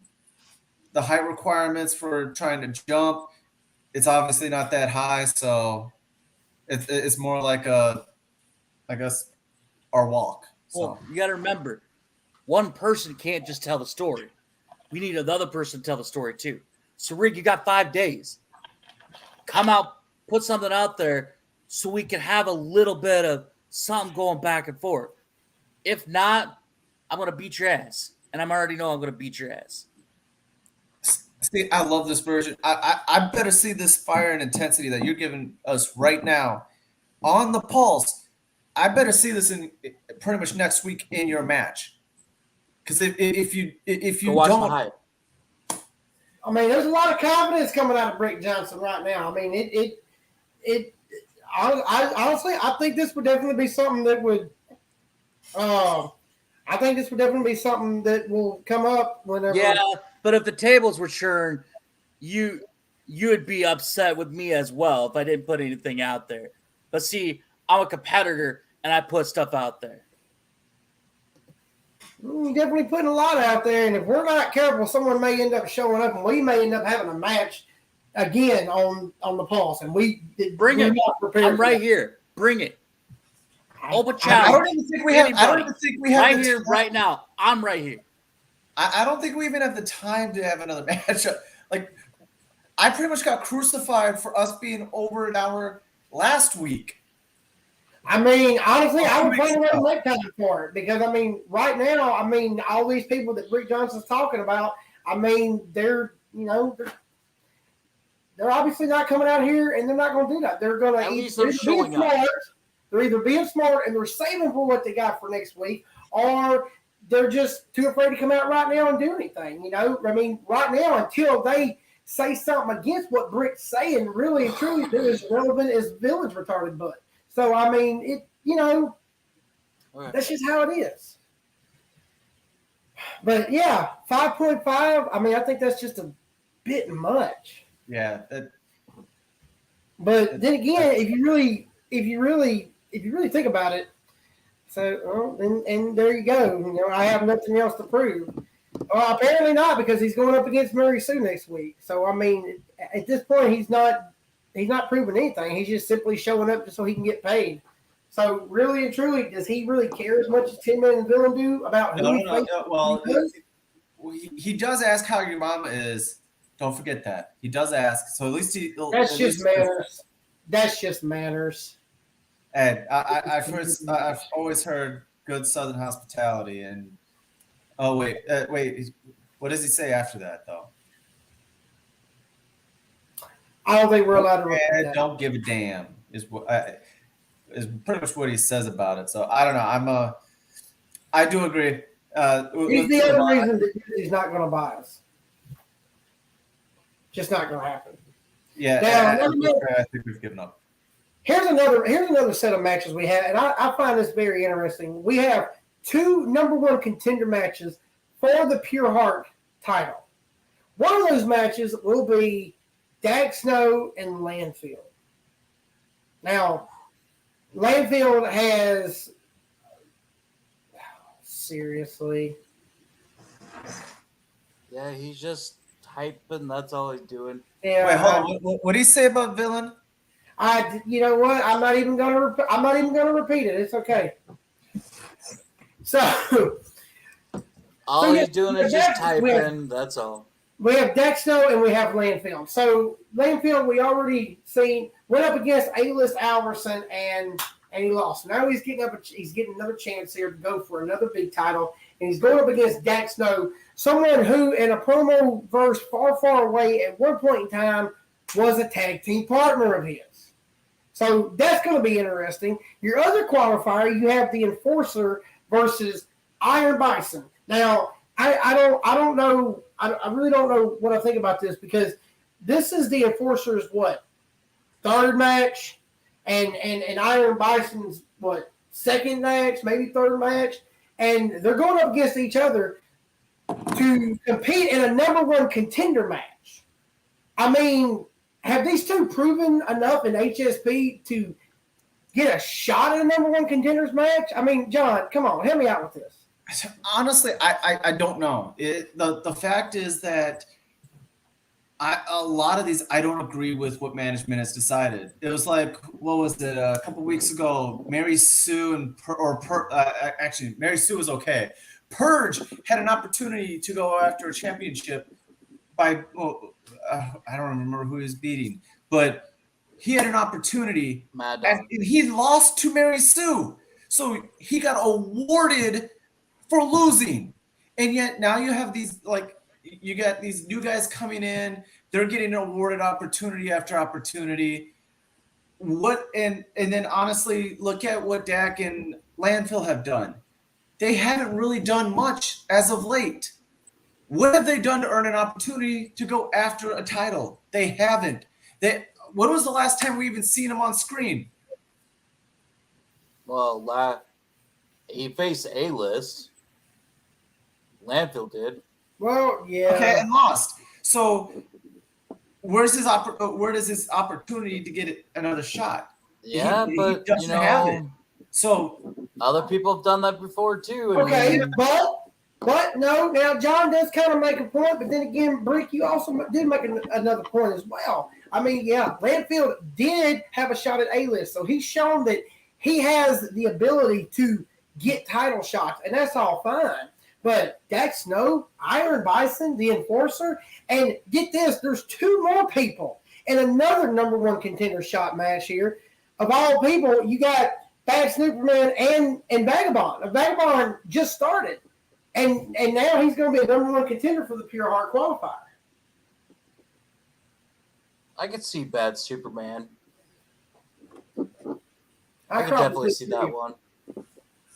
the height requirements for trying to jump, it's obviously not that high. So it's more like our walk. So. Well, you got to remember, one person can't just tell the story. We need another person to tell the story too. So, Rick, you got 5 days. Come out, put something out there so we can have a little bit of something going back and forth. If not, I'm going to beat your ass. And I already know I'm going to beat your ass. See, I love this version. I better see this fire and intensity that you're giving us right now on the Pulse. I better see this in pretty much next week in your match. Because if you don't, I mean, there's a lot of confidence coming out of Brick Johnson right now. I mean, honestly, I think this would definitely be something that would. I think this would definitely be something that will come up whenever. Yeah, but if the tables were churned, you would be upset with me as well if I didn't put anything out there. But see, I'm a competitor and I put stuff out there. Definitely putting a lot out there, and if we're not careful, someone may end up showing up, and we may end up having a match again on the Pulse. And we're not prepared. I'm right here. Bring it. Open I challenge. don't even think we have. I don't even think we have right the here, time. right now. I'm right here. I don't think we even have the time to have another match. Like, I pretty much got crucified for us being over an hour last week. I mean, honestly, I would plan around that time for it because, I mean, right now, I mean, all these people that Brick Johnson's talking about, I mean, they're obviously not coming out here and they're not going to do that. They're going to either be smart. They're either being smart and they're saving for what they got for next week, or they're just too afraid to come out right now and do anything. I mean, right now, until they say something against what Brick's saying, really and truly, they're as relevant as Village retarded butt. So, I mean, that's just how it is. But, yeah, 5.5, I mean, I think that's just a bit much. Yeah. But then again, if you really think about it, so, and there you go. I have nothing else to prove. Well, apparently not, because he's going up against Murray Sue next week. So, I mean, at this point, he's not proving anything. He's just simply showing up just so he can get paid. So, really and truly, does he really care as much as Tin Man and Villain do about who he thinks? Well, he does ask how your mama is. Don't forget that. He does ask. So, at least That's just manners. That's just manners. And I've always heard good Southern hospitality. And, wait. What does he say after that, though? I don't think we're allowed to repeat that. Don't give a damn is pretty much what he says about it. So I don't know. I do agree. He's the other reason that he's not going to buy us. Just not going to happen. Yeah, now, I think we've given up. Here's another set of matches we have, and I find this very interesting. We have 2 number 1 contender matches for the Pure Heart title. One of those matches will be Dak Snow and Landfield. Now, Landfield has seriously. Yeah, he's just typing. That's all he's doing. Yeah. Wait, hold on. What do you say about Villain? You know what? I'm not even gonna repeat it. It's okay. So. All he's doing is just typing. That's all. We have Dak Snow and we have Landfield. So Landfield, we already seen went up against A-List Alverson and he lost. Now he's getting another chance here to go for another big title, and he's going up against Dak Snow, someone who in a promo verse far, far away at one point in time was a tag team partner of his. So that's going to be interesting. Your other qualifier, you have the Enforcer versus Iron Bison. Now, I don't know. I really don't know what I think about this, because this is the Enforcer's third match, and Iron Bison's second match, maybe third match, and they're going up against each other to compete in a number one contender match. I mean, have these two proven enough in HSP to get a shot at a number one contenders match? I mean, John, come on, help me out with this. Honestly, I don't know. The fact is that a lot of these, I don't agree with what management has decided. It was like, what was it, a couple weeks ago, Mary Sue actually, Mary Sue was okay. Purge had an opportunity to go after a championship by, I don't remember who he was beating, but he had an opportunity, and he lost to Mary Sue. So he got awarded for losing. And yet now you have these, you got these new guys coming in, they're getting awarded opportunity after opportunity. And then honestly, look at what Dak and Landfill have done. They haven't really done much as of late. What have they done to earn an opportunity to go after a title? They haven't. When was the last time we even seen them on screen? Well, he faced A-list. Landfill did. Well, yeah. Okay, and lost. So where does his opportunity to get another shot? Yeah, he but doesn't have it. So other people have done that before too. Okay, but no. Now John does kind of make a point, but then again, Brick, you also did make another point as well. I mean, yeah, Landfill did have a shot at A-list, so he's shown that he has the ability to get title shots, and that's all fine. But Dak Snow, Iron Bison, the Enforcer, and get this, there's two more people in another number one contender shot match here. Of all people, you got Bad Snooperman and Vagabond. Vagabond just started, and now he's going to be a number one contender for the Pure Heart qualifier. I could see Bad Superman. I could definitely see that one.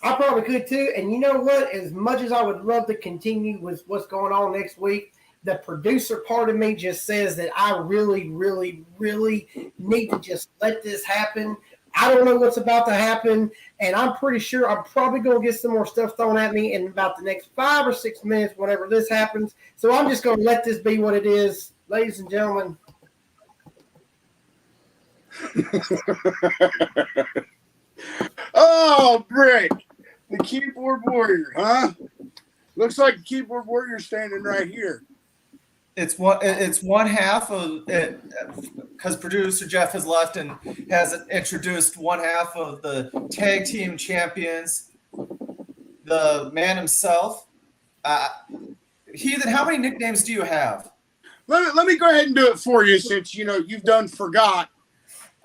I probably could too. And you know what? As much as I would love to continue with what's going on next week, the producer part of me just says that I really, really, really need to just let this happen. I don't know what's about to happen, and I'm pretty sure I'm probably going to get some more stuff thrown at me in about the next 5 or 6 minutes whenever this happens. So I'm just going to let this be what it is. Ladies and gentlemen. Oh, Brick, the keyboard warrior, huh? Looks like a keyboard warrior standing right here. It's one half of it, because producer Jeff has left and has introduced one half of the tag team champions, the man himself. Heathen, how many nicknames do you have? Let me go ahead and do it for you, since you've done forgot.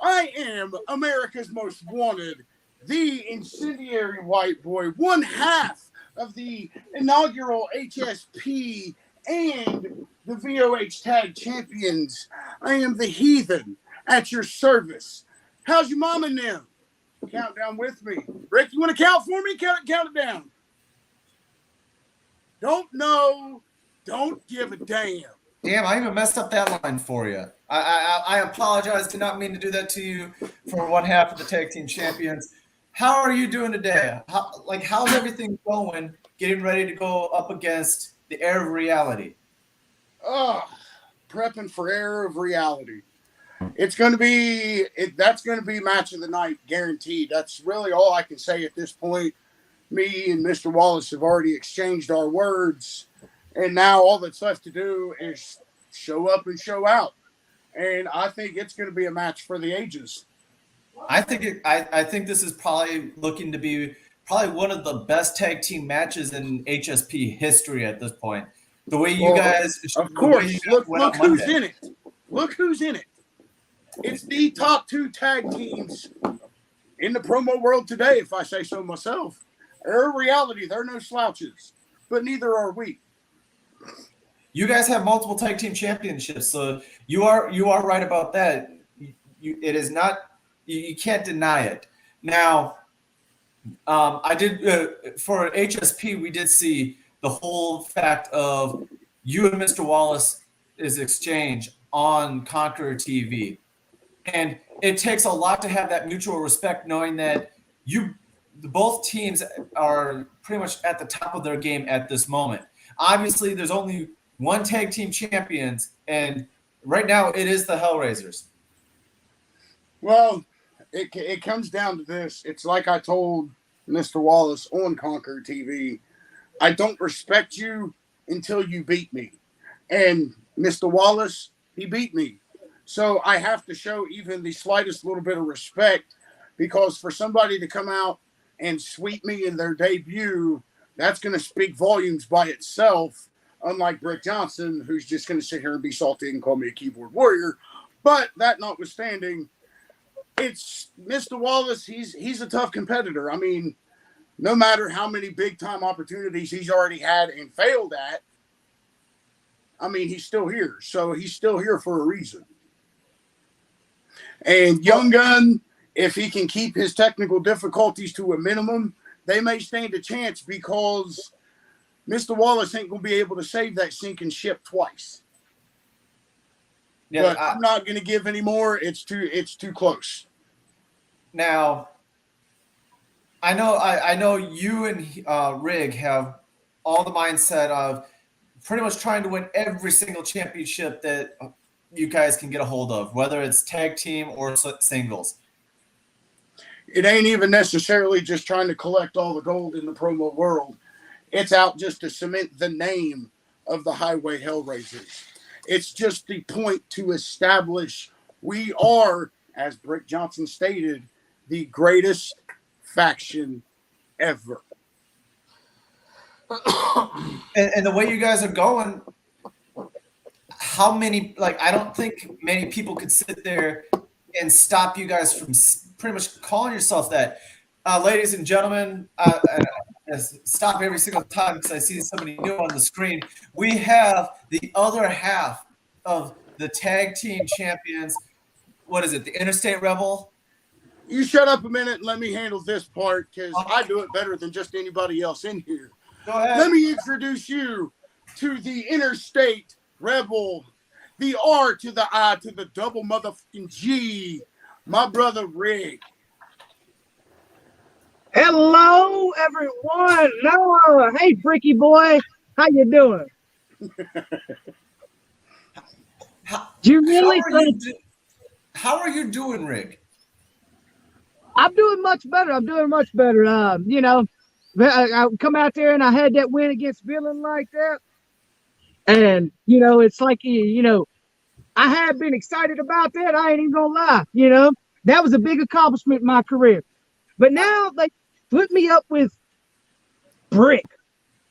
I am America's Most Wanted, the incendiary white boy, one half of the inaugural HSP and the VOH Tag Champions. I am the Heathen at your service. How's your mom and them? Count down with me. Rick, you want to count for me? Count it down. Don't know. Don't give a damn. Damn, I even messed up that line for you. I apologize. Did not mean to do that to you for one half of the tag team champions. How are you doing today? How's everything going? Getting ready to go up against the Air of Reality. Prepping for Air of Reality. It's going to be that's going to be match of the night, guaranteed. That's really all I can say at this point. Me and Mr. Wallace have already exchanged our words, and now all that's left to do is show up and show out. And I think it's going to be a match for the ages. I think this is probably looking to be one of the best tag team matches in HSP history at this point. The way you guys, of course, look who's in it. Look who's in it. It's the top two tag teams in the promo world today, if I say so myself. Air Reality, they're no slouches, but neither are we. You guys have multiple tag team championships, so you are right about that. It is not You can't deny it. Now, I did for HSP. We did see the whole fact of you and Mr. Wallace's exchange on Conqueror TV, and it takes a lot to have that mutual respect, knowing that both teams are pretty much at the top of their game at this moment. Obviously, there's only one tag team champions, and right now it is the Hellraisers. Well, it comes down to this. It's like I told Mr. Wallace on Conquer TV. I don't respect you until you beat me. And Mr. Wallace, he beat me. So I have to show even the slightest little bit of respect, because for somebody to come out and sweep me in their debut, that's going to speak volumes by itself, unlike Brick Johnson, who's just going to sit here and be salty and call me a keyboard warrior. But that notwithstanding, it's Mr. Wallace. He's a tough competitor. I mean, no matter how many big-time opportunities he's already had and failed at, I mean, he's still here. So he's still here for a reason. And Young Gun, if he can keep his technical difficulties to a minimum, they may stand a chance, because Mr. Wallace ain't going to be able to save that sinking ship twice. Yeah, but I'm not going to give any more. It's too close. Now, I know you and Rig have all the mindset of pretty much trying to win every single championship that you guys can get a hold of, whether it's tag team or singles. It ain't even necessarily just trying to collect all the gold in the promo world. It's out just to cement the name of the Highway Hellraisers. It's just the point to establish we are, as Brick Johnson stated, the greatest faction ever. And the way you guys are going, how many, I don't think many people could sit there and stop you guys from pretty much calling yourself that. Ladies and gentlemen, stop every single time because I see somebody new on the screen. We have the other half of the tag team champions. What is it? The Interstate Rebel? You shut up a minute and let me handle this part, because I do it better than just anybody else in here. Go ahead. Let me introduce you to the Interstate Rebel, the R to the I to the double motherfucking G, my brother Rig. Hello, everyone. Noah. Hey, Bricky boy. How you doing? How are you doing, Rig? I'm doing much better. I come out there and I had that win against Villain like that. And, it's like, I have been excited about that. I ain't even gonna lie. That was a big accomplishment in my career. But now they put me up with Brick.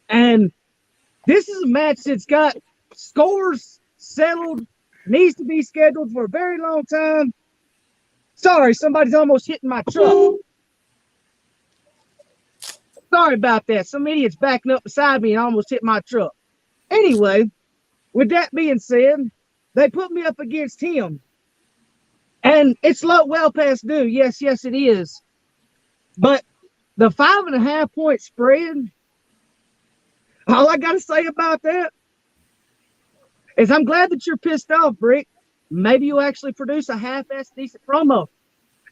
And this is a match that's got scores settled, needs to be scheduled for a very long time. Sorry, somebody's almost hitting my truck. Sorry about that. Some idiot's backing up beside me and almost hit my truck. Anyway, with that being said, they put me up against him. And it's well past due. Yes, it is. But the 5.5 point spread, all I got to say about that is I'm glad that you're pissed off, Brick. Maybe you'll actually produce a half-ass decent promo.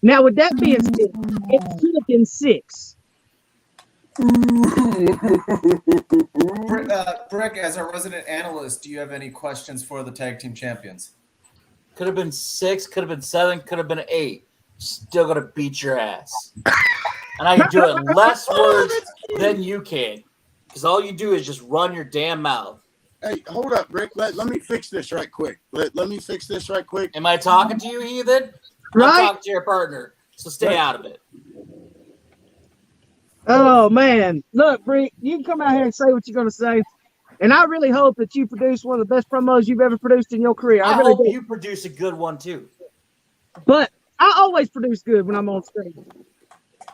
Now, with that being said, it should have been 6. Brick, as our resident analyst, do you have any questions for the tag team champions? Could have been 6, could have been 7, could have been 8. Still gonna beat your ass. And I can do it in less words than you can. Because all you do is just run your damn mouth. Hey, hold up, Rick. Let me fix this right quick. Let me fix this right quick. Am I talking to you, heathen? Right? I'm talking to your partner, so stay out of it. Oh, man. Look, Brick, you can come out here and say what you're going to say. And I really hope that you produce one of the best promos you've ever produced in your career. I really hope do. you produce a good one, too. But I always produce good when I'm on stage.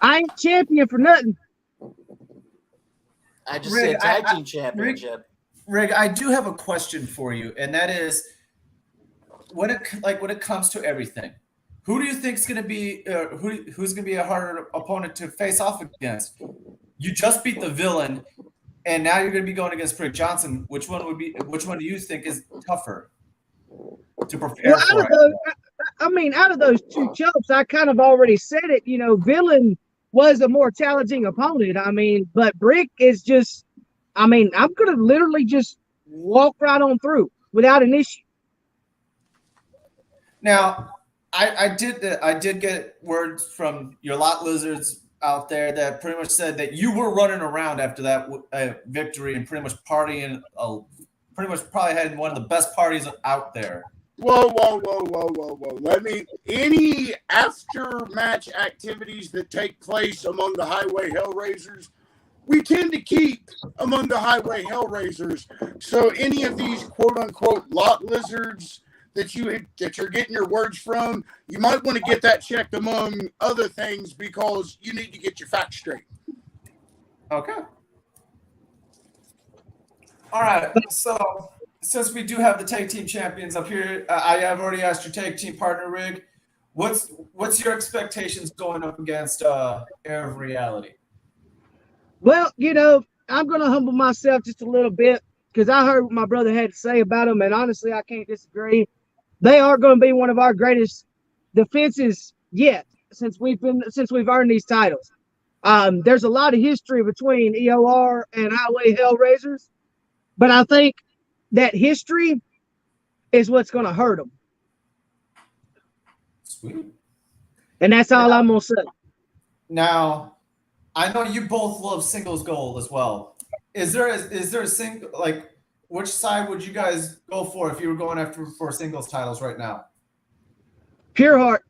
I ain't champion for nothing. I just said tag team championship. Rig, I do have a question for you, and that is, when it comes to everything, Who do you think is going to be who's going to be a harder opponent to face off against? You just beat the Villain, and now you're going to be going against Rick Johnson. Which one do you think is tougher to prepare for? Out of those two chumps, I kind of already said it. Villain was a more challenging opponent. But Brick is just. I'm going to literally just walk right on through without an issue. Now, I did get words from your lot lizards out there that pretty much said that you were running around after that victory and pretty much partying, pretty much probably had one of the best parties out there. Whoa. Any after-match activities that take place among the Highway Hellraisers, we tend to keep among the Highway Hellraisers. So any of these quote-unquote lot lizards that you're getting your words from, you might want to get that checked among other things because you need to get your facts straight. Okay. All right. So since we do have the tag team champions up here, I have already asked your tag team partner, Rig. What's your expectations going up against Air of Reality? Well, I'm going to humble myself just a little bit because I heard what my brother had to say about them, and honestly, I can't disagree. They are going to be one of our greatest defenses yet since we've earned these titles. There's a lot of history between EOR and Highway Hellraisers, but I think that history is what's going to hurt them. Sweet. And that's all I'm going to say. Now, I know you both love singles gold as well. Is there a single, like, which side would you guys go for if you were going after for singles titles right now? Pure Heart.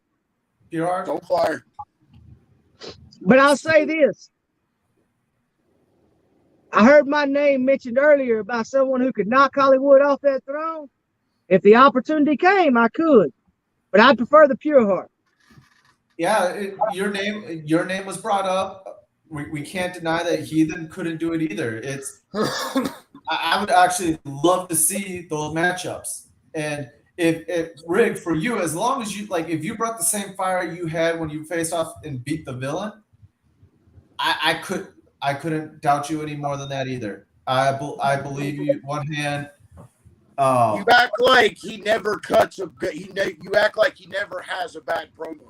Pure Heart? Don't fire. But I'll say this. I heard my name mentioned earlier about someone who could knock Hollywood off that throne. If the opportunity came, I could. But I prefer the Pure Heart. Yeah, your name was brought up. We can't deny that Heathen couldn't do it either. It's I would actually love to see those matchups. And if Rig, for you, as long as you if you brought the same fire you had when you faced off and beat the Villain, I couldn't doubt you any more than that either. I believe you. One hand. You act like he never cuts a. You act like he never has a bad promo.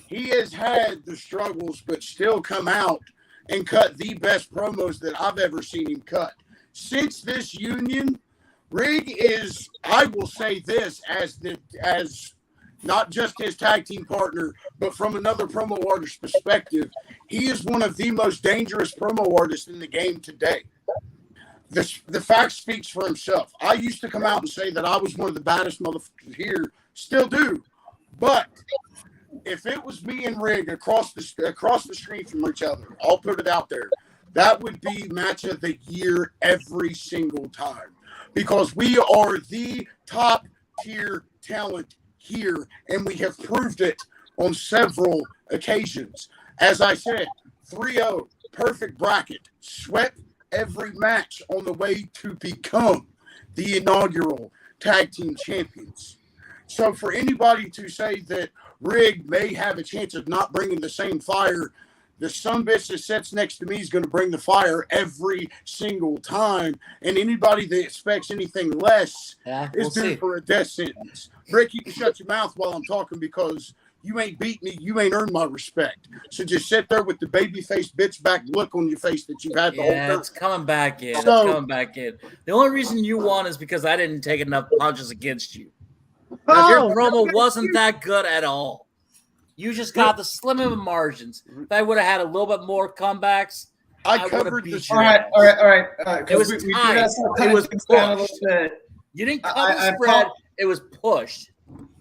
He has had the struggles, but still come out and cut the best promos that I've ever seen him cut. Since this union, Rig is, I will say this, as not just his tag team partner, but from another promo artist perspective, he is one of the most dangerous promo artists in the game today. The fact speaks for himself. I used to come out and say that I was one of the baddest motherfuckers here, still do, but if it was me and Rig across the screen from each other, I'll put it out there, that would be match of the year every single time, because we are the top tier talent here, and we have proved it on several occasions. As I said, 3-0, perfect bracket, swept every match on the way to become the inaugural tag team champions. So for anybody to say that Rig may have a chance of not bringing the same fire, the sumbitch that sits next to me is going to bring the fire every single time. And anybody that expects anything less is due for a death sentence. Rick, you can shut your mouth while I'm talking because you ain't beat me. You ain't earned my respect. So just sit there with the baby-faced bitch-back look on your face that you've had the whole time. It's coming back in. It's coming back in. The only reason you won is because I didn't take enough punches against you. Your promo wasn't that good at all. You just got the slim of margins. If I would have had a little bit more comebacks, I covered the All right. It was tight. It was pushed. You didn't cover the spread. It was pushed.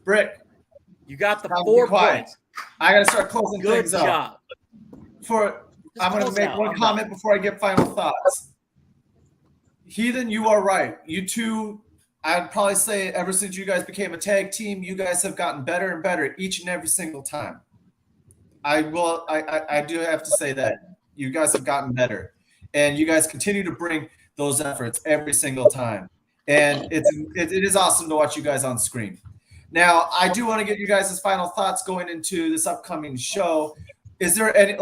Brick, you got the 4 points. I got to start closing things Good job. up. I'm going to make one comment before I get final thoughts. Heathen, you are right. You two, I'd probably say ever since you guys became a tag team, you guys have gotten better and better each and every single time. I do have to say that. You guys have gotten better. And you guys continue to bring those efforts every single time. And it is awesome to watch you guys on screen. Now, I do want to get you guys' final thoughts going into this upcoming show. Is there any,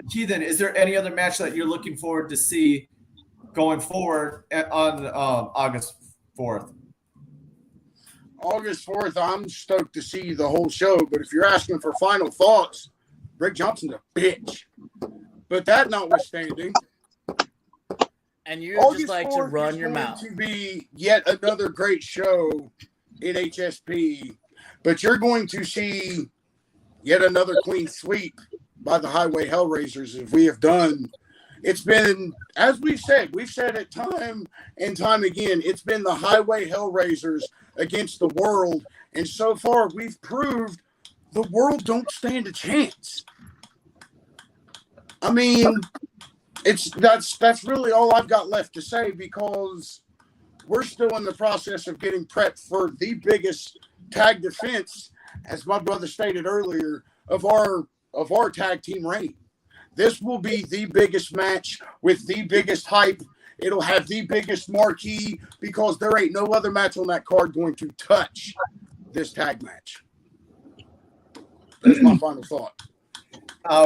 Heathen, is there any other match that you're looking forward to see going forward on August 4th? August 4th, I'm stoked to see the whole show, but if you're asking for final thoughts, Rick Johnson's a bitch. But that notwithstanding, and you August just like to 4th run is your going mouth. to be yet another great show in HSP, but you're going to see yet another clean sweep by the Highway Hellraisers as we have done. It's been, as we've said it time and time again, it's been the Highway Hellraisers against the world. And so far, we've proved the world don't stand a chance. I mean, that's really all I've got left to say, because we're still in the process of getting prepped for the biggest tag defense, as my brother stated earlier, of our tag team reign. This will be the biggest match with the biggest hype. It'll have the biggest marquee, because there ain't no other match on that card going to touch this tag match. That's my final thought.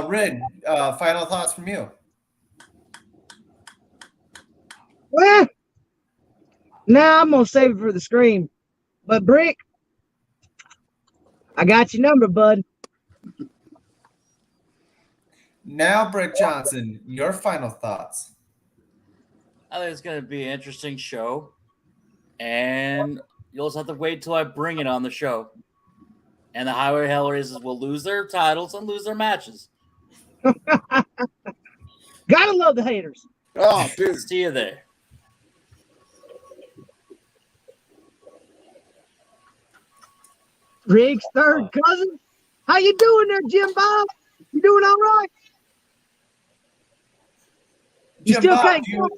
Rin, final thoughts from you. Well, now I'm gonna save it for the screen. But Brick, I got your number, bud. Now, Brick Johnson, your final thoughts. I think it's going to be an interesting show, and you'll just have to wait till I bring it on the show. And the Highway Hellraisers will lose their titles and lose their matches. Gotta love the haters. Oh, dude. See you there. Rick's third cousin. How you doing there, Jim Bob? You doing all right? You Jim still Bob, can't.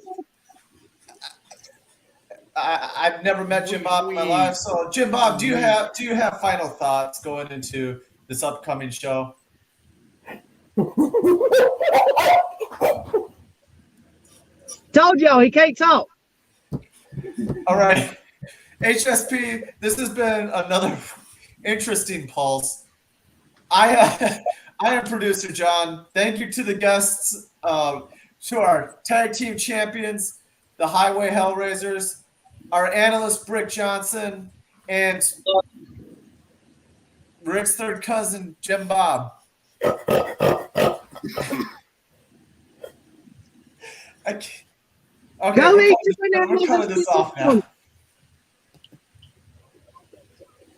I've never met Jim Bob in my life. So, Jim Bob, do you have final thoughts going into this upcoming show? Told y'all he can't talk. All right. HSP, this has been another interesting pulse. I am producer John. Thank you to the guests, to our tag team champions, the Highway Hellraisers, our analyst Brick Johnson, and Rick's third cousin, Jim Bob. Okay, Go eat your we're cutting this off now.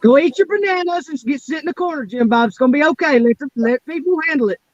Go eat your bananas and sit in the corner, Jim Bob. It's gonna be okay. Let people handle it.